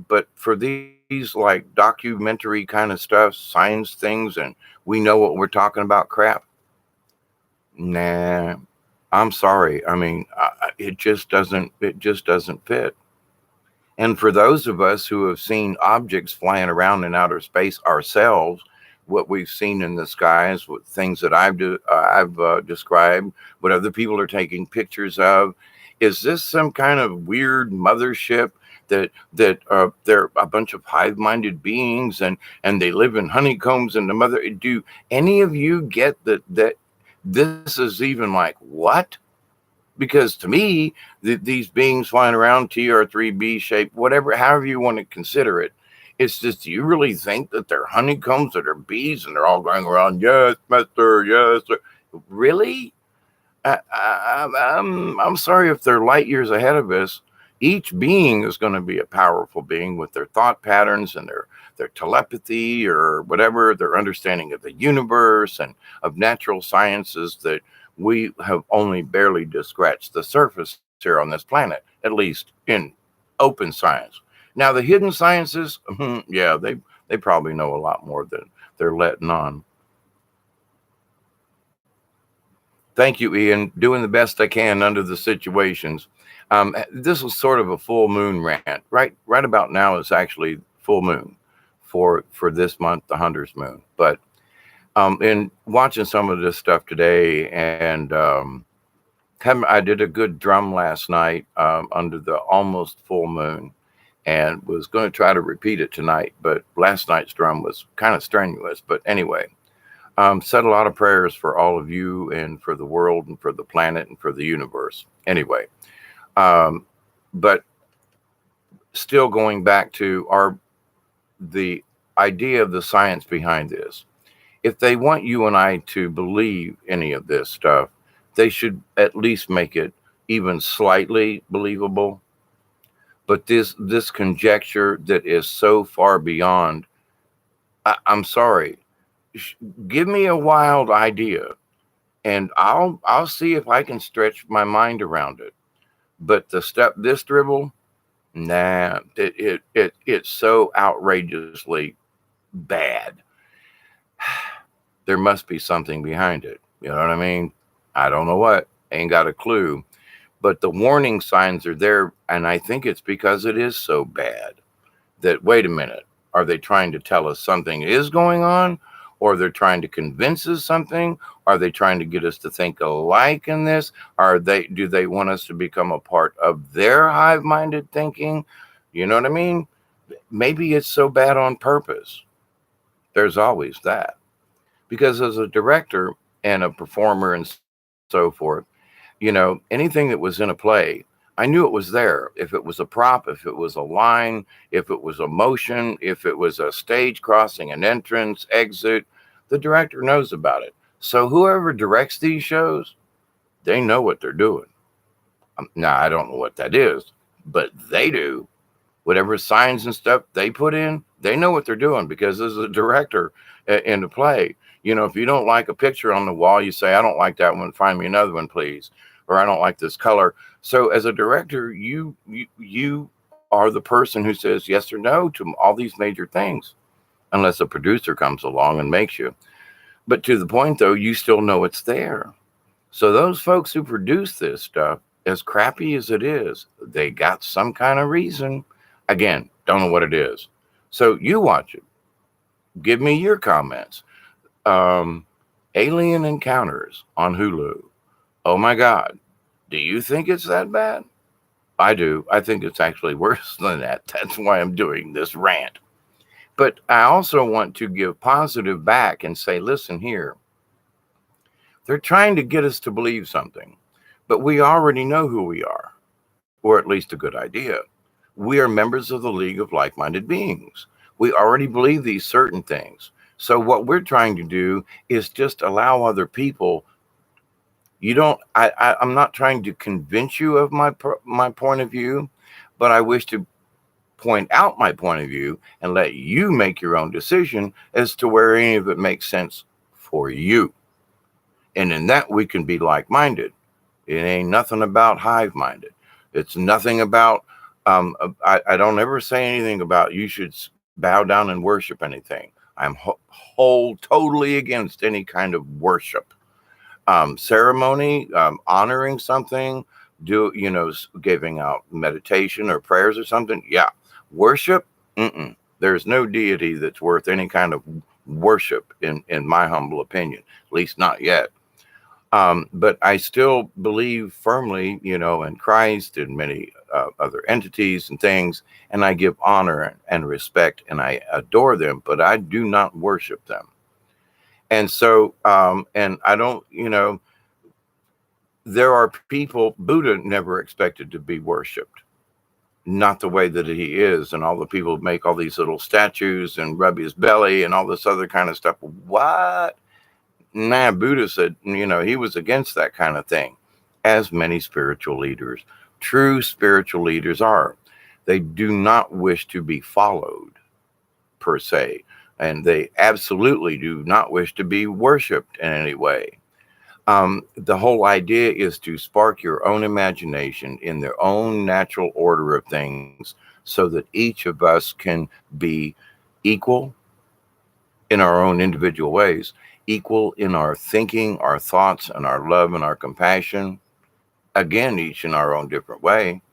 but for these like documentary kind of stuff, science things, and we know what we're talking about, crap. Nah, I'm sorry. I mean, it just doesn't fit. And for those of us who have seen objects flying around in outer space ourselves, what we've seen in the skies, what things that I've described, what other people are taking pictures of, is this some kind of weird mothership that they're a bunch of hive-minded beings and they live in honeycombs and the mother? Do any of you get that this is even like what? Because to me, these beings flying around TR3B shape, whatever, however you want to consider it, it's just, do you really think that they're honeycombs, that are bees, and they're all going around? Yes, master. Yes, sir. Really? I'm sorry if they're light years ahead of us. Each being is going to be a powerful being with their thought patterns and their telepathy or whatever, their understanding of the universe and of natural sciences that we have only barely just scratched the surface here on this planet, at least in open science. Now, the hidden sciences, yeah, they probably know a lot more than they're letting on. Thank you, Ian. Doing the best I can under the situations. This is sort of a full moon rant. Right about now is actually full moon for this month, the Hunter's moon. But in watching some of this stuff today, and I did a good drum last night under the almost full moon, and was going to try to repeat it tonight. But last night's drum was kind of strenuous. But anyway, said a lot of prayers for all of you and for the world and for the planet and for the universe. Anyway, um, but still going back to the idea of the science behind this. If they want you and I to believe any of this stuff, they should at least make it even slightly believable. But this conjecture that is so far beyond, I'm sorry, give me a wild idea and I'll see if I can stretch my mind around it. But the step this dribble, nah, it's so outrageously bad. There must be something behind it. You know what I mean? I don't know what. Ain't got a clue. But the warning signs are there, and I think it's because it is so bad that, wait a minute, are they trying to tell us something is going on? Or they're trying to convince us something? Are they trying to get us to think alike in this? Do they want us to become a part of their hive-minded thinking? You know what I mean? Maybe it's so bad on purpose. There's always that. Because as a director and a performer and so forth, anything that was in a play, I knew it was there. If it was a prop, if it was a line, if it was a motion, if it was a stage crossing, an entrance, exit, the director knows about it. So whoever directs these shows, they know what they're doing. Now, I don't know what that is, but they do. Whatever signs and stuff they put in, they know what they're doing because as a director in the play, if you don't like a picture on the wall, you say, I don't like that one. Find me another one, please. Or I don't like this color. So as a director, you are the person who says yes or no to all these major things, unless a producer comes along and makes you. But to the point, though, you still know it's there. So those folks who produce this stuff, as crappy as it is, they got some kind of reason. Again, don't know what it is. So you watch it. Give me your comments. Um, Alien Encounters on Hulu. Oh my God. Do you think it's that bad? I do. I think it's actually worse than that. That's why I'm doing this rant. But I also want to give positive back and say, listen here. They're trying to get us to believe something, but we already know who we are, or at least a good idea. we are members of the League of Like-Minded Beings. We already believe these certain things. So what we're trying to do is just allow other people. You don't. I'm not trying to convince you of my point of view, but I wish to point out my point of view and let you make your own decision as to where any of it makes sense for you. And in that, we can be like-minded. It ain't nothing about hive-minded. It's nothing about, I don't ever say anything about you should bow down and worship anything. I'm whole totally against any kind of worship. Ceremony, honoring something, giving out meditation or prayers or something. Yeah. Worship, there's no deity that's worth any kind of worship in my humble opinion, at least not yet. But I still believe firmly, in Christ and many other entities and things, and I give honor and respect and I adore them, but I do not worship them. And so, and I don't, there are people, Buddha never expected to be worshiped, not the way that he is. And all the people make all these little statues and rub his belly and all this other kind of stuff. What? Nah, Buddha said, he was against that kind of thing, as many spiritual leaders, true spiritual leaders are. They do not wish to be followed, per se, and they absolutely do not wish to be worshipped in any way. The whole idea is to spark your own imagination in their own natural order of things so that each of us can be equal in our own individual ways, equal in our thinking, our thoughts, and our love and our compassion. Again, each in our own different way.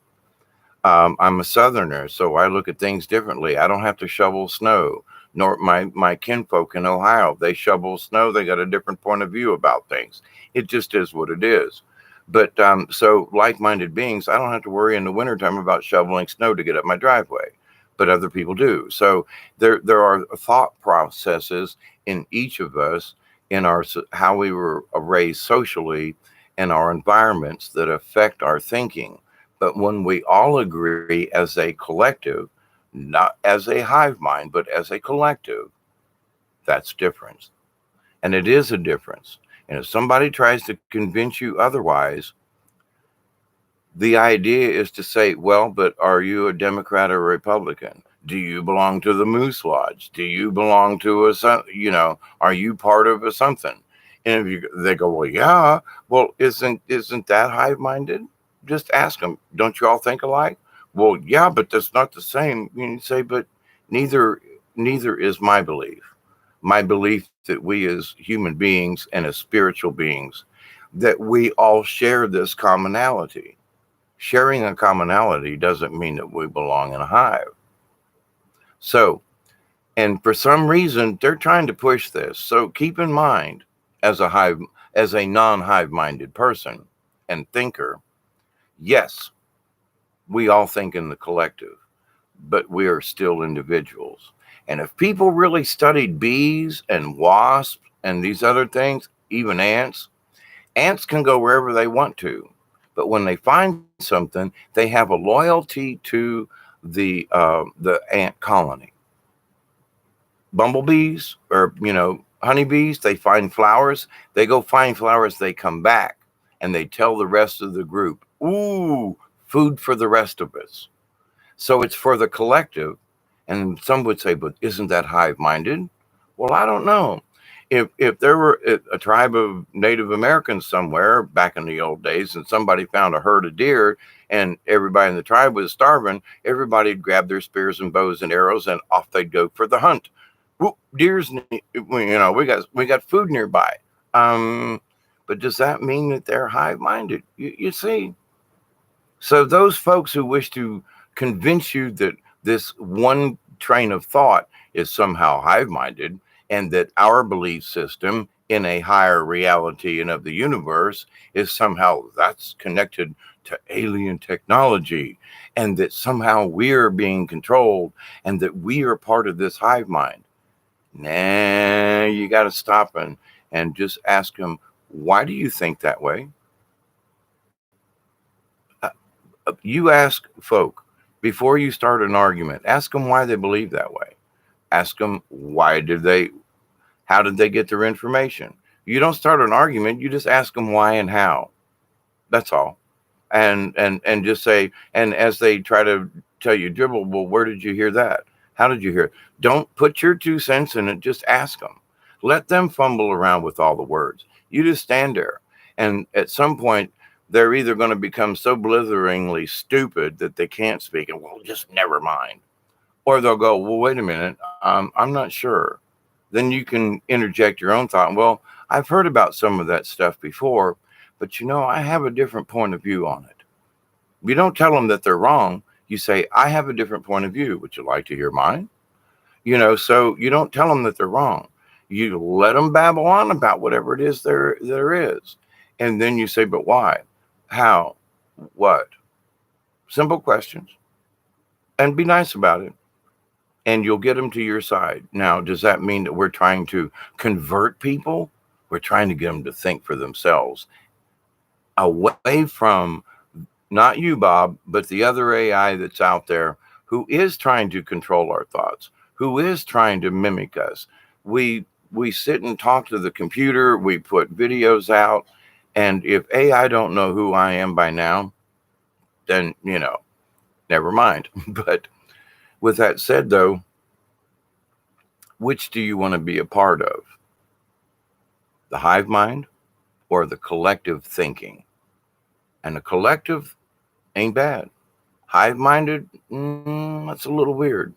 I'm a Southerner, so I look at things differently. I don't have to shovel snow, nor my kinfolk in Ohio. They shovel snow. They got a different point of view about things. It just is what it is. But so like-minded beings, I don't have to worry in the wintertime about shoveling snow to get up my driveway, but other people do. So there are thought processes in each of us in our how we were raised socially and our environments that affect our thinking. But when we all agree as a collective, not as a hive mind, but as a collective, that's different. And it is a difference. And if somebody tries to convince you otherwise, the idea is to say, well, but are you a Democrat or a Republican? Do you belong to the Moose Lodge? Do you belong to are you part of a something? And if they go, well, yeah, well, isn't that hive-minded? Just ask them, don't you all think alike? Well, yeah, but that's not the same. You say, but neither is my belief. My belief that we as human beings and as spiritual beings, that we all share this commonality. Sharing a commonality doesn't mean that we belong in a hive. So, and for some reason, they're trying to push this. So keep in mind, as a non-hive minded person and thinker, yes, we all think in the collective, but we are still individuals. And if people really studied bees and wasps and these other things, even ants can go wherever they want to. But when they find something, they have a loyalty to the ant colony. Bumblebees or honeybees, they find flowers. They go find flowers. They come back and they tell the rest of the group, "Ooh, food for the rest of us." So it's for the collective. And some would say, but isn't that hive-minded? Well, I don't know. If there were a tribe of Native Americans somewhere back in the old days and somebody found a herd of deer and everybody in the tribe was starving, everybody'd grab their spears and bows and arrows and off they'd go for the hunt. Whoop, deer's, we got food nearby. But does that mean that they're hive-minded? You see? So those folks who wish to convince you that this one train of thought is somehow hive-minded and that our belief system in a higher reality and of the universe is somehow that's connected to alien technology and that somehow we're being controlled and that we are part of this hive mind. Nah, you got to stop and just ask them, why do you think that way? You ask folk, Before you start an argument, ask them why they believe that way. Ask them how did they get their information? You don't start an argument, you just ask them why and how. That's all. And just say, and as they try to tell you dribble, well, where did you hear that? How did you hear it? Don't put your 2 cents in it, just ask them. Let them fumble around with all the words. You just stand there. And at some point, they're either going to become so blitheringly stupid that they can't speak and, well, just never mind. Or they'll go, well, wait a minute, I'm not sure. Then you can interject your own thought. Well, I've heard about some of that stuff before, but I have a different point of view on it. You don't tell them that they're wrong. You say, I have a different point of view. Would you like to hear mine? So you don't tell them that they're wrong. You let them babble on about whatever it is there is. And then you say, but why? How? What? Simple questions. And be nice about it. And you'll get them to your side. Now, does that mean that we're trying to convert people? We're trying to get them to think for themselves, away from not you, Bob, but the other AI that's out there who is trying to control our thoughts, who is trying to mimic us. We sit and talk to the computer, we put videos out, and if AI don't know who I am by now, then, never mind. But with that said, though, which do you want to be a part of? The hive mind or the collective thinking? And the collective ain't bad. Hive-minded, that's a little weird.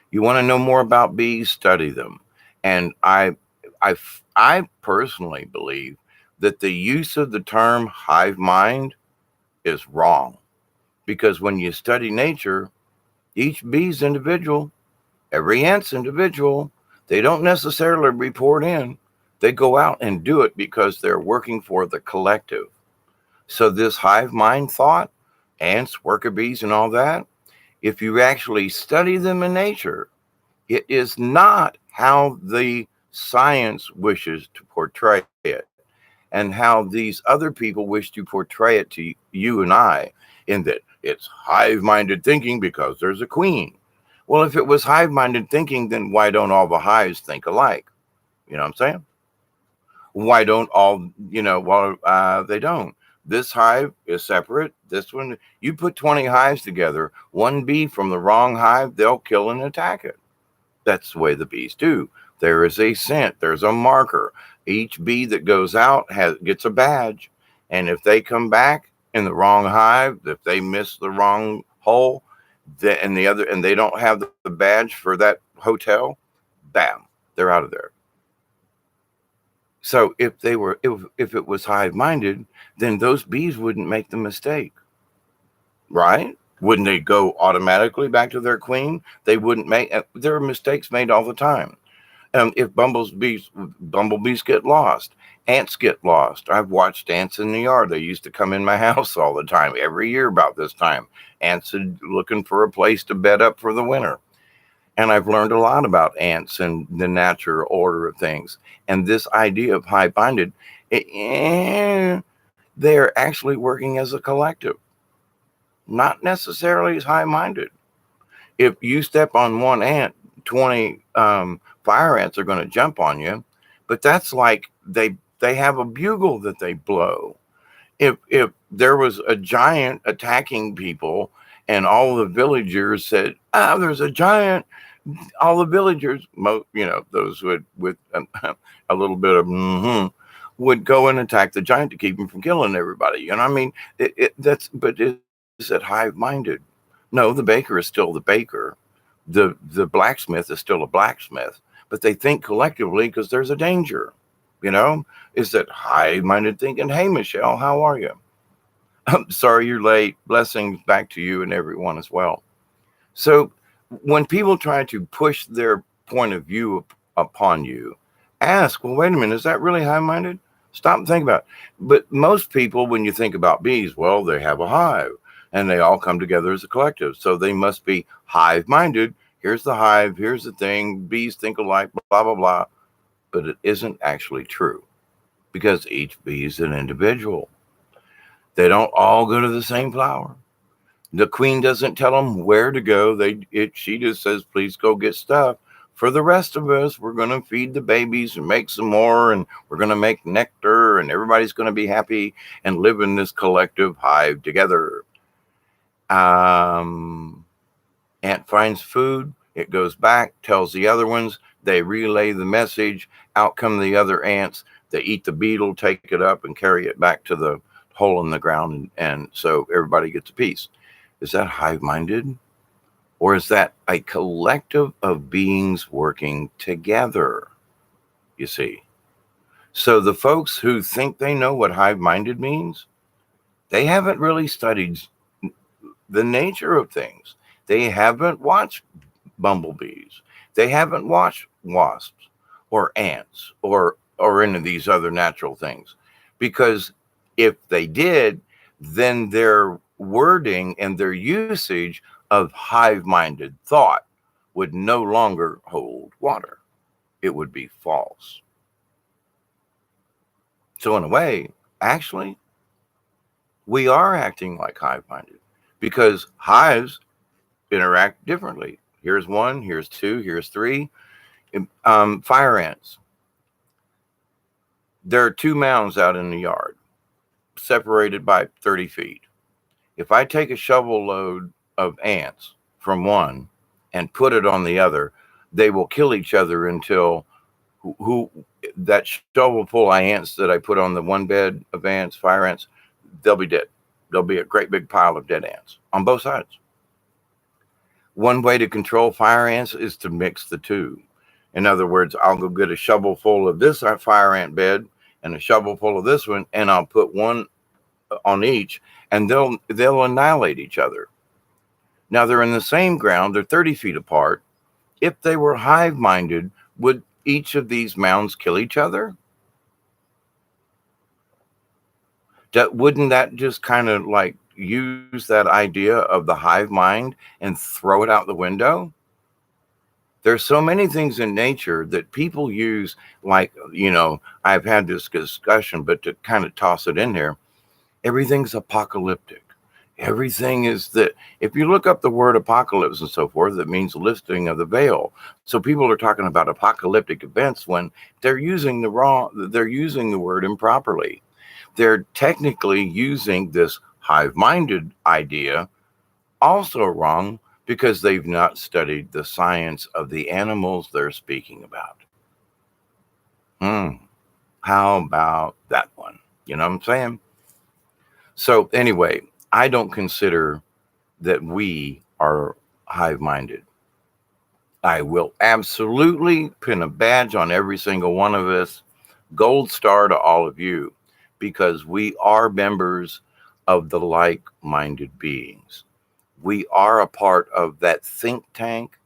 You want to know more about bees? Study them. And I personally believe that the use of the term hive mind is wrong, because when you study nature, each bee's individual, every ant's individual. They don't necessarily report in. They go out and do it because they're working for the collective. So this hive mind thought, ants, worker bees, and all that, if you actually study them in nature, it is not how the science wishes to portray it and how these other people wish to portray it to you and I, in that it's hive-minded thinking because there's a queen. Well, if it was hive-minded thinking, then why don't all the hives think alike? You know what I'm saying? Why don't all, they don't. This hive is separate. This one, you put 20 hives together, one bee from the wrong hive, they'll kill and attack it. That's the way the bees do. There is a scent, there's a marker. Each bee that goes out gets a badge. And if they come back in the wrong hive, if they miss the wrong hole, and they don't have the badge for that hotel, bam, they're out of there. So if it was hive-minded, then those bees wouldn't make the mistake, right? Wouldn't they go automatically back to their queen? They wouldn't make. There are mistakes made all the time. If bumblebees get lost, ants get lost. I've watched ants in the yard. They used to come in my house all the time, every year about this time. Ants are looking for a place to bed up for the winter. And I've learned a lot about ants and the natural order of things. And this idea of hive-minded, they're actually working as a collective, not necessarily as high-minded. If you step on one ant, 20 fire ants are going to jump on you, but that's like they have a bugle that they blow. If there was a giant attacking people and all the villagers said, there's a giant, all the villagers, those with a little bit of would go and attack the giant to keep him from killing everybody. You know what I mean? But is it hive-minded? No, the baker is still the baker. The blacksmith is still a blacksmith, but they think collectively because there's a danger. Is that hive-minded thinking? Hey, Michelle, how are you? I'm sorry you're late. Blessings back to you and everyone as well. So when people try to push their point of view upon you, ask, well, wait a minute, is that really high-minded? Stop and think about it. But most people, when you think about bees, well, they have a hive and they all come together as a collective. So they must be hive-minded. Here's the hive. Here's the thing. Bees think alike, blah, blah, blah. But it isn't actually true because each bee is an individual. They don't all go to the same flower. The queen doesn't tell them where to go. She just says, please go get stuff. For the rest of us, we're going to feed the babies and make some more, and we're going to make nectar, and everybody's going to be happy and live in this collective hive together. Ant finds food. It goes back, tells the other ones. They relay the message. Out come the other ants. They eat the beetle, take it up, and carry it back to the hole in the ground. And so everybody gets a piece. Is that hive minded? Or is that a collective of beings working together? You see? So the folks who think they know what hive minded means, they haven't really studied the nature of things. They haven't watched bumblebees. They haven't watched wasps or ants or any of these other natural things. Because if they did, then their wording and their usage of hive-minded thought would no longer hold water. It would be false. So in a way, actually, we are acting like hive-minded because hives interact differently. Here's one, here's two, here's three. Fire ants. There are two mounds out in the yard, separated by 30 feet. If I take a shovel load of ants from one and put it on the other, they will kill each other until that shovel full of ants that I put on the one bed of ants, fire ants, they'll be dead. There'll be a great big pile of dead ants on both sides. One way to control fire ants is to mix the two. In other words, I'll go get a shovel full of this fire ant bed and a shovel full of this one, and I'll put one on each, and they'll annihilate each other. Now they're in the same ground, they're 30 feet apart. If they were hive-minded, would each of these mounds kill each other? Wouldn't that just kind of like use that idea of the hive mind and throw it out the window? There's so many things in nature that people use, like, I've had this discussion, but to kind of toss it in there, everything's apocalyptic. Everything is that. If you look up the word apocalypse and so forth, it means lifting of the veil. So people are talking about apocalyptic events when they're using the word improperly. They're technically using this hive-minded idea also wrong because they've not studied the science of the animals they're speaking about. How about that one? You know what I'm saying? So anyway, I don't consider that we are hive-minded. I will absolutely pin a badge on every single one of us, gold star to all of you, because we are members of the like-minded beings. We are a part of that think tank,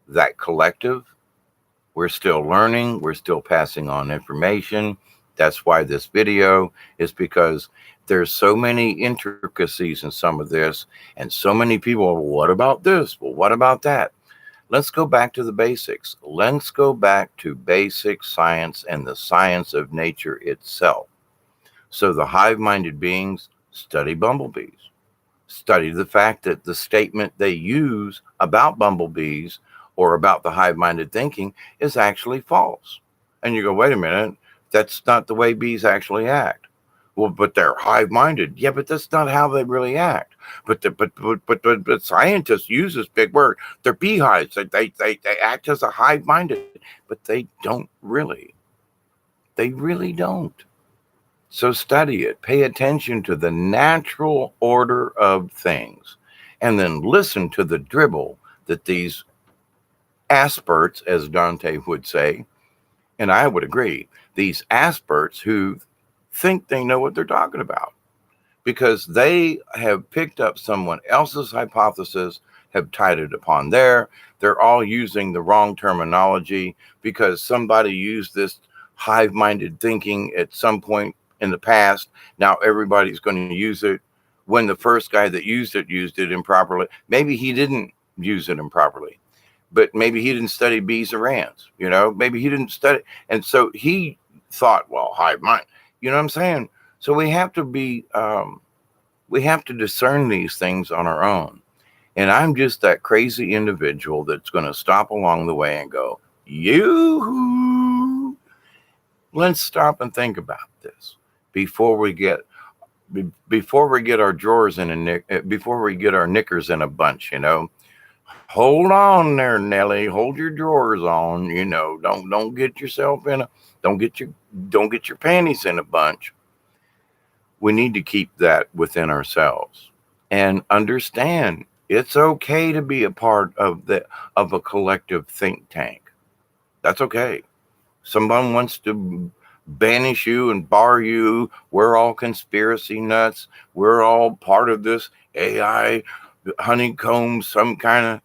that collective. We're still learning. We're still passing on information. That's why this video is, because there's so many intricacies in some of this, and so many people, well, what about this? Well, what about that? Let's go back to the basics. Let's go back to basic science and the science of nature itself. So the hive-minded beings study bumblebees. Study the fact that the statement they use about bumblebees or about the hive-minded thinking is actually false. And you go, wait a minute, that's not the way bees actually act. Well, but they're hive-minded. Yeah, but that's not how they really act. But scientists use this big word. They're beehives. They act as a hive-minded, but they don't really. They really don't. So study it. Pay attention to the natural order of things, and then listen to the dribble that these asperts, as Dante would say, and I would agree, these asperts who think they know what they're talking about because they have picked up someone else's hypothesis, have tied it upon they're all using the wrong terminology because somebody used this hive-minded thinking at some point in the past. Now everybody's going to use it. When the first guy that used it improperly. Maybe he didn't use it improperly, but maybe he didn't study bees or ants, maybe he didn't study. And so he thought, well, hive mind, you know what I'm saying? So we have to be We have to discern these things on our own. And I'm just that crazy individual that's going to stop along the way and go, you, let's stop and think about this before we get before we get our drawers in before we get our knickers in a bunch, Hold on there, Nelly. Hold your drawers on. Don't get yourself in a don't get your don't get your panties in a bunch. We need to keep that within ourselves and understand it's okay to be a part of a collective think tank. That's okay. Someone wants to banish you and bar you. We're all conspiracy nuts. We're all part of this AI honeycomb, some kind of.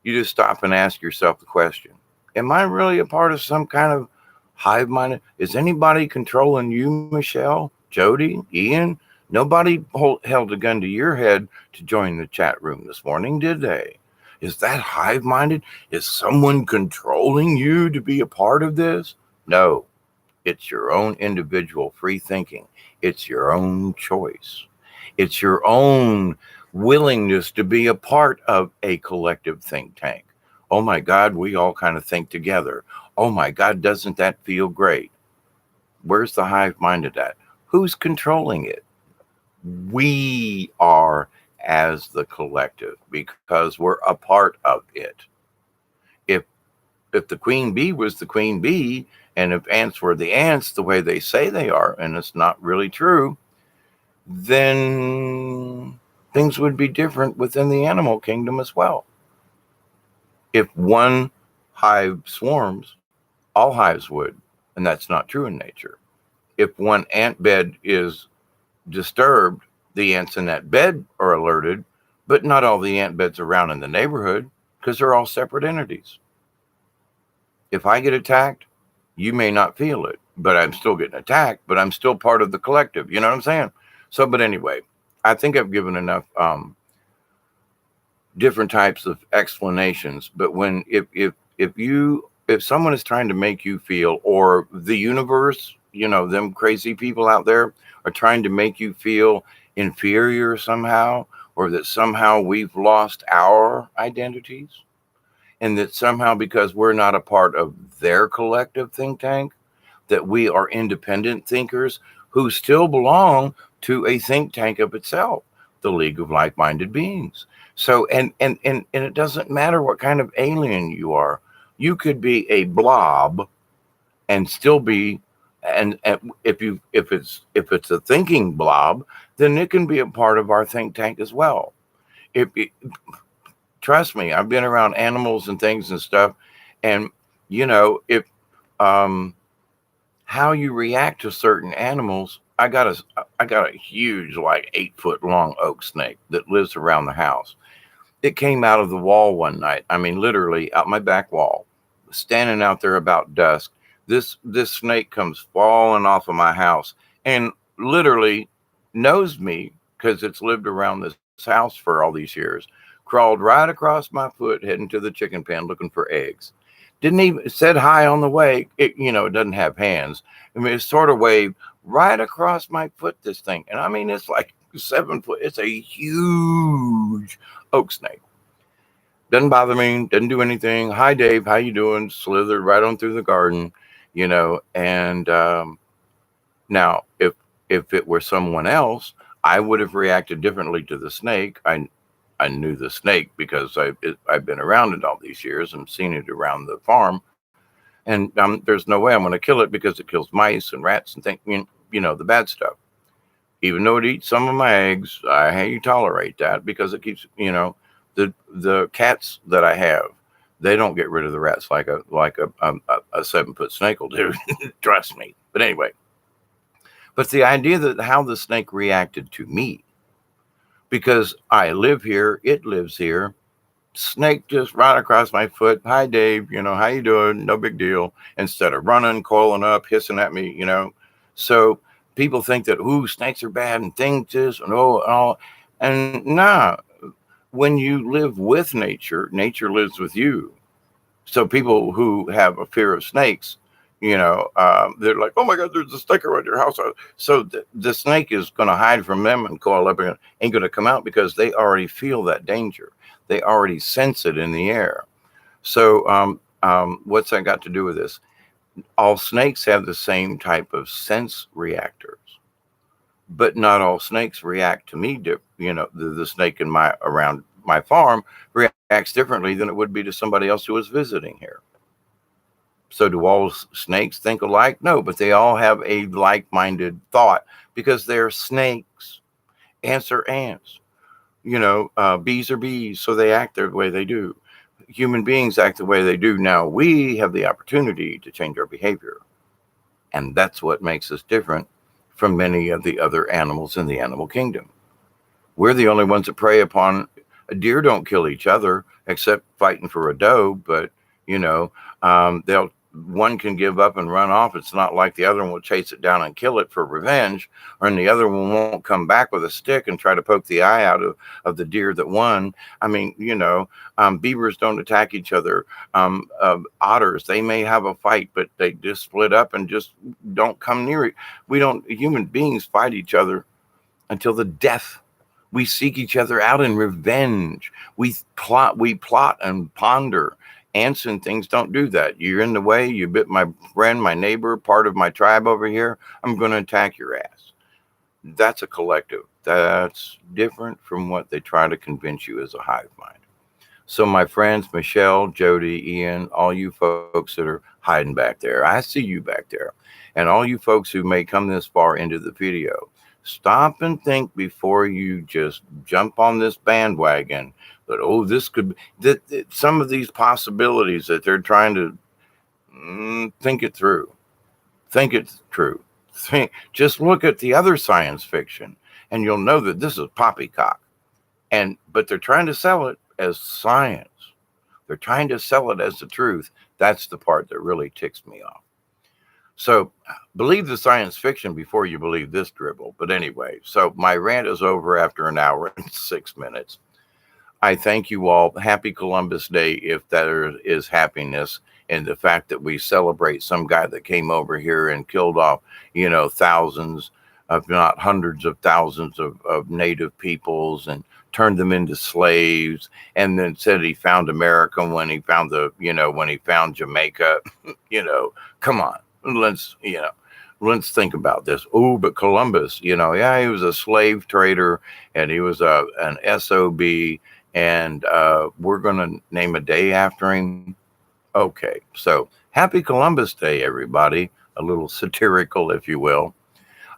You just stop and ask yourself the question: am I really a part of some kind of hive mind? Is anybody controlling you, Michelle, Jody, Ian? Nobody held a gun to your head to join the chat room this morning, did they? Is that hive minded? Is someone controlling you to be a part of this? No, it's your own individual free thinking. It's your own choice. It's your own willingness to be a part of a collective think tank. Oh my God, we all kind of think together. Oh my God, doesn't that feel great? Where's the hive minded at? Who's controlling it? We are, as the collective, because we're a part of it. If if the queen bee was the queen bee, and if ants were the ants the way they say they are, and it's not really true, then things would be different within the animal kingdom as well. If one hive swarms, all hives would, and that's not true in nature. If one ant bed is disturbed, the ants in that bed are alerted, but not all the ant beds around in the neighborhood, because they're all separate entities. If I get attacked, you may not feel it, but I'm still getting attacked, but I'm still part of the collective. You know what I'm saying? So, but anyway, I think I've given enough different types of explanations. But when if someone is trying to make you feel, or the universe, them crazy people out there are trying to make you feel inferior somehow, or that somehow we've lost our identities, and that somehow because we're not a part of their collective think tank, that we are independent thinkers who still belong to a think tank of itself, the League of Like-Minded Beings. So, and it doesn't matter what kind of alien you are. You could be a blob and still be, and if it's a thinking blob, then it can be a part of our think tank as well. If Trust me, I've been around animals and things and stuff, and if how you react to certain animals. I got a huge, like 8 foot long oak snake that lives around the house. It came out of the wall one night. I mean, literally out my back wall, standing out there about dusk. This snake comes falling off of my house and literally knows me because it's lived around this house for all these years. Crawled right across my foot, heading to the chicken pen looking for eggs. Didn't even said hi on the way. It doesn't have hands. I mean, it sort of waved right across my foot, this thing. And I mean, it's like 7 foot. It's a huge oak snake. Doesn't bother me. Doesn't do anything. Hi, Dave. How you doing? Slithered right on through the garden, And now, if it were someone else, I would have reacted differently to the snake. I knew the snake because I've been around it all these years and seen it around the farm. And there's no way I'm going to kill it because it kills mice and rats and things, the bad stuff. Even though it eats some of my eggs, I tolerate that because it keeps, the cats that I have, they don't get rid of the rats like a 7 foot snake will do. Trust me. But anyway, but the idea that how the snake reacted to me, because I live here, it lives here. Snake just right across my foot. Hi, Dave. How you doing? No big deal. Instead of running, coiling up, hissing at me, So people think that, snakes are bad and things this and all. And nah, when you live with nature, nature lives with you. So people who have a fear of snakes, They're like, oh my God, there's a snake around your house. So the snake is going to hide from them and coil up and ain't going to come out because they already feel that danger. They already sense it in the air. So what's that got to do with this? All snakes have the same type of sense reactors, but not all snakes react to me. The snake in my around my farm reacts differently than it would be to somebody else who was visiting here. So do all snakes think alike? No, but they all have a like-minded thought because they're snakes. Ants are ants. Bees are bees, so they act the way they do. Human beings act the way they do. Now we have the opportunity to change our behavior, and that's what makes us different from many of the other animals in the animal kingdom. We're the only ones that prey upon. A deer don't kill each other except fighting for a doe, but they'll one can give up and run off. It's not like the other one will chase it down and kill it for revenge, or and the other one won't come back with a stick and try to poke the eye out of the deer that won. I mean, beavers don't attack each other. Otters, they may have a fight, but they just split up and just don't come near it. Human beings fight each other until the death. We seek each other out in revenge. We plot and ponder. Ants and things don't do that. You're in the way. You bit my friend, my neighbor, part of my tribe over here. I'm going to attack your ass. That's a collective. That's different from what they try to convince you as a hive mind. So my friends, Michelle, Jody, Ian, all you folks that are hiding back there, I see you back there. And all you folks who may come this far into the video, stop and think before you just jump on this bandwagon. But this could be some of these possibilities that they're trying to think it through. Think it through. Just look at the other science fiction, and you'll know that this is poppycock. But they're trying to sell it as science. They're trying to sell it as the truth. That's the part that really ticks me off. So believe the science fiction before you believe this dribble. But anyway, so my rant is over after an hour and 6 minutes. I thank you all. Happy Columbus Day, if that is happiness, and the fact that we celebrate some guy that came over here and killed off, thousands, if not hundreds of thousands of native peoples and turned them into slaves, and then said he found America when he found when he found Jamaica. Come on. Let's think about this. Oh, but Columbus, he was a slave trader and he was an SOB, and we're going to name a day after him. Okay, so happy Columbus Day, everybody. A little satirical, if you will.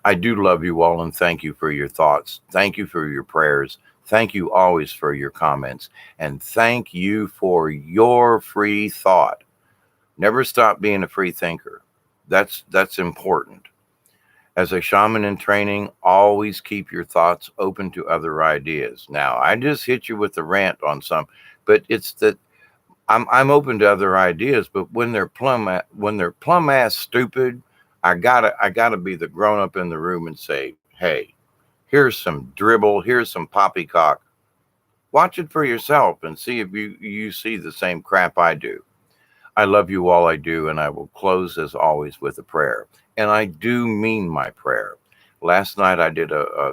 I do love you all, and thank you for your thoughts. Thank you for your prayers. Thank you always for your comments, and thank you for your free thought. Never stop being a free thinker. That's important. As a shaman in training, always keep your thoughts open to other ideas. Now, I just hit you with a rant on some, but it's that I'm open to other ideas. But when they're plumb ass stupid, I gotta be the grown up in the room and say, hey, here's some dribble, here's some poppycock. Watch it for yourself and see if you see the same crap I do. I love you all, I do, and I will close as always with a prayer. And I do mean my prayer. Last night I did a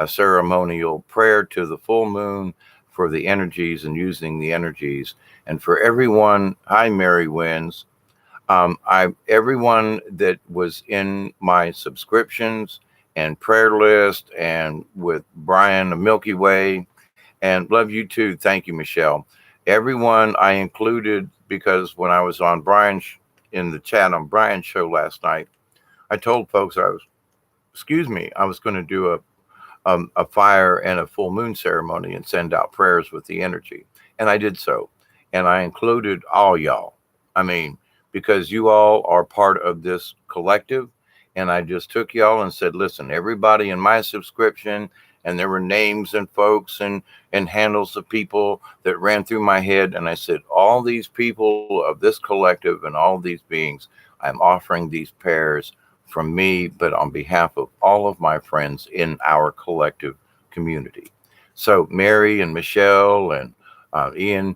ceremonial prayer to the full moon for the energies and using the energies. And for everyone, hi Mary Wins, everyone that was in my subscriptions and prayer list and with Brian, the Milky Way, and love you too. Thank you, Michelle. Everyone I included, because when I was on in the chat on Brian's show last night, I told folks I was going to do a fire and a full moon ceremony and send out prayers with the energy. And I did so. And I included all y'all. I mean, because you all are part of this collective. And I just took y'all and said, listen, everybody in my subscription, and there were names and folks and handles of people that ran through my head. And I said, all these people of this collective and all these beings, I'm offering these prayers from me, but on behalf of all of my friends in our collective community. So Mary and Michelle and Ian,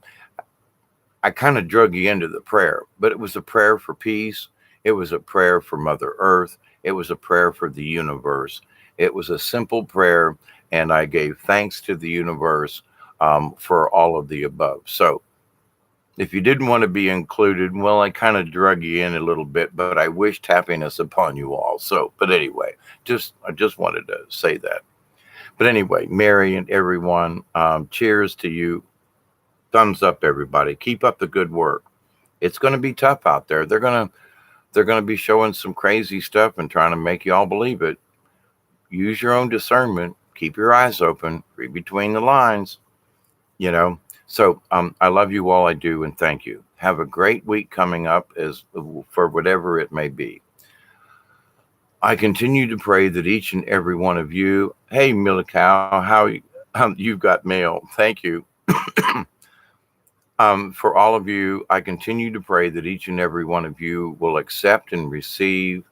I kind of drug you into the prayer, but it was a prayer for peace. It was a prayer for Mother Earth. It was a prayer for the universe. It was a simple prayer, and I gave thanks to the universe for all of the above. So, if you didn't want to be included, well, I kind of drug you in a little bit, but I wished happiness upon you all. So, but anyway, I just wanted to say that. But anyway, Mary and everyone, cheers to you. Thumbs up, everybody. Keep up the good work. It's going to be tough out there. They're going to be showing some crazy stuff and trying to make you all believe it. Use your own discernment. Keep your eyes open. Read between the lines. You know. So I love you all. I do, and thank you. Have a great week coming up as for whatever it may be. I continue to pray that each and every one of you. Hey, Millie Cow, you've got mail. Thank you. For all of you, I continue to pray that each and every one of you will accept and receive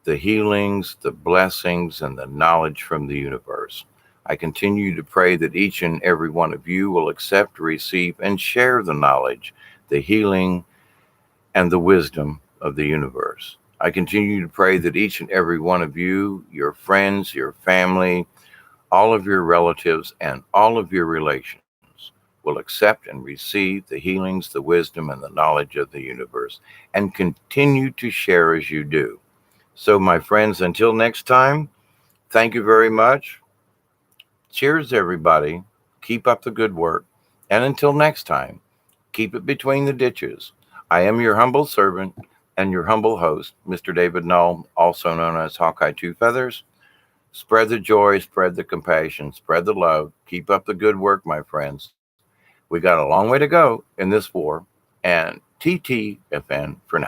the healings, the blessings, and the knowledge from the universe. I continue to pray that each and every one of you will accept, receive, and share the knowledge, the healing, and the wisdom of the universe. I continue to pray that each and every one of you, your friends, your family, all of your relatives, and all of your relations will accept and receive the healings, the wisdom, and the knowledge of the universe, and continue to share as you do. So, my friends, until next time, thank you very much. Cheers, everybody. Keep up the good work. And until next time, keep it between the ditches. I am your humble servant and your humble host, Mr. David Null, also known as Hawkeye Two Feathers. Spread the joy, spread the compassion, spread the love. Keep up the good work, my friends. We got a long way to go in this war. And TTFN for now.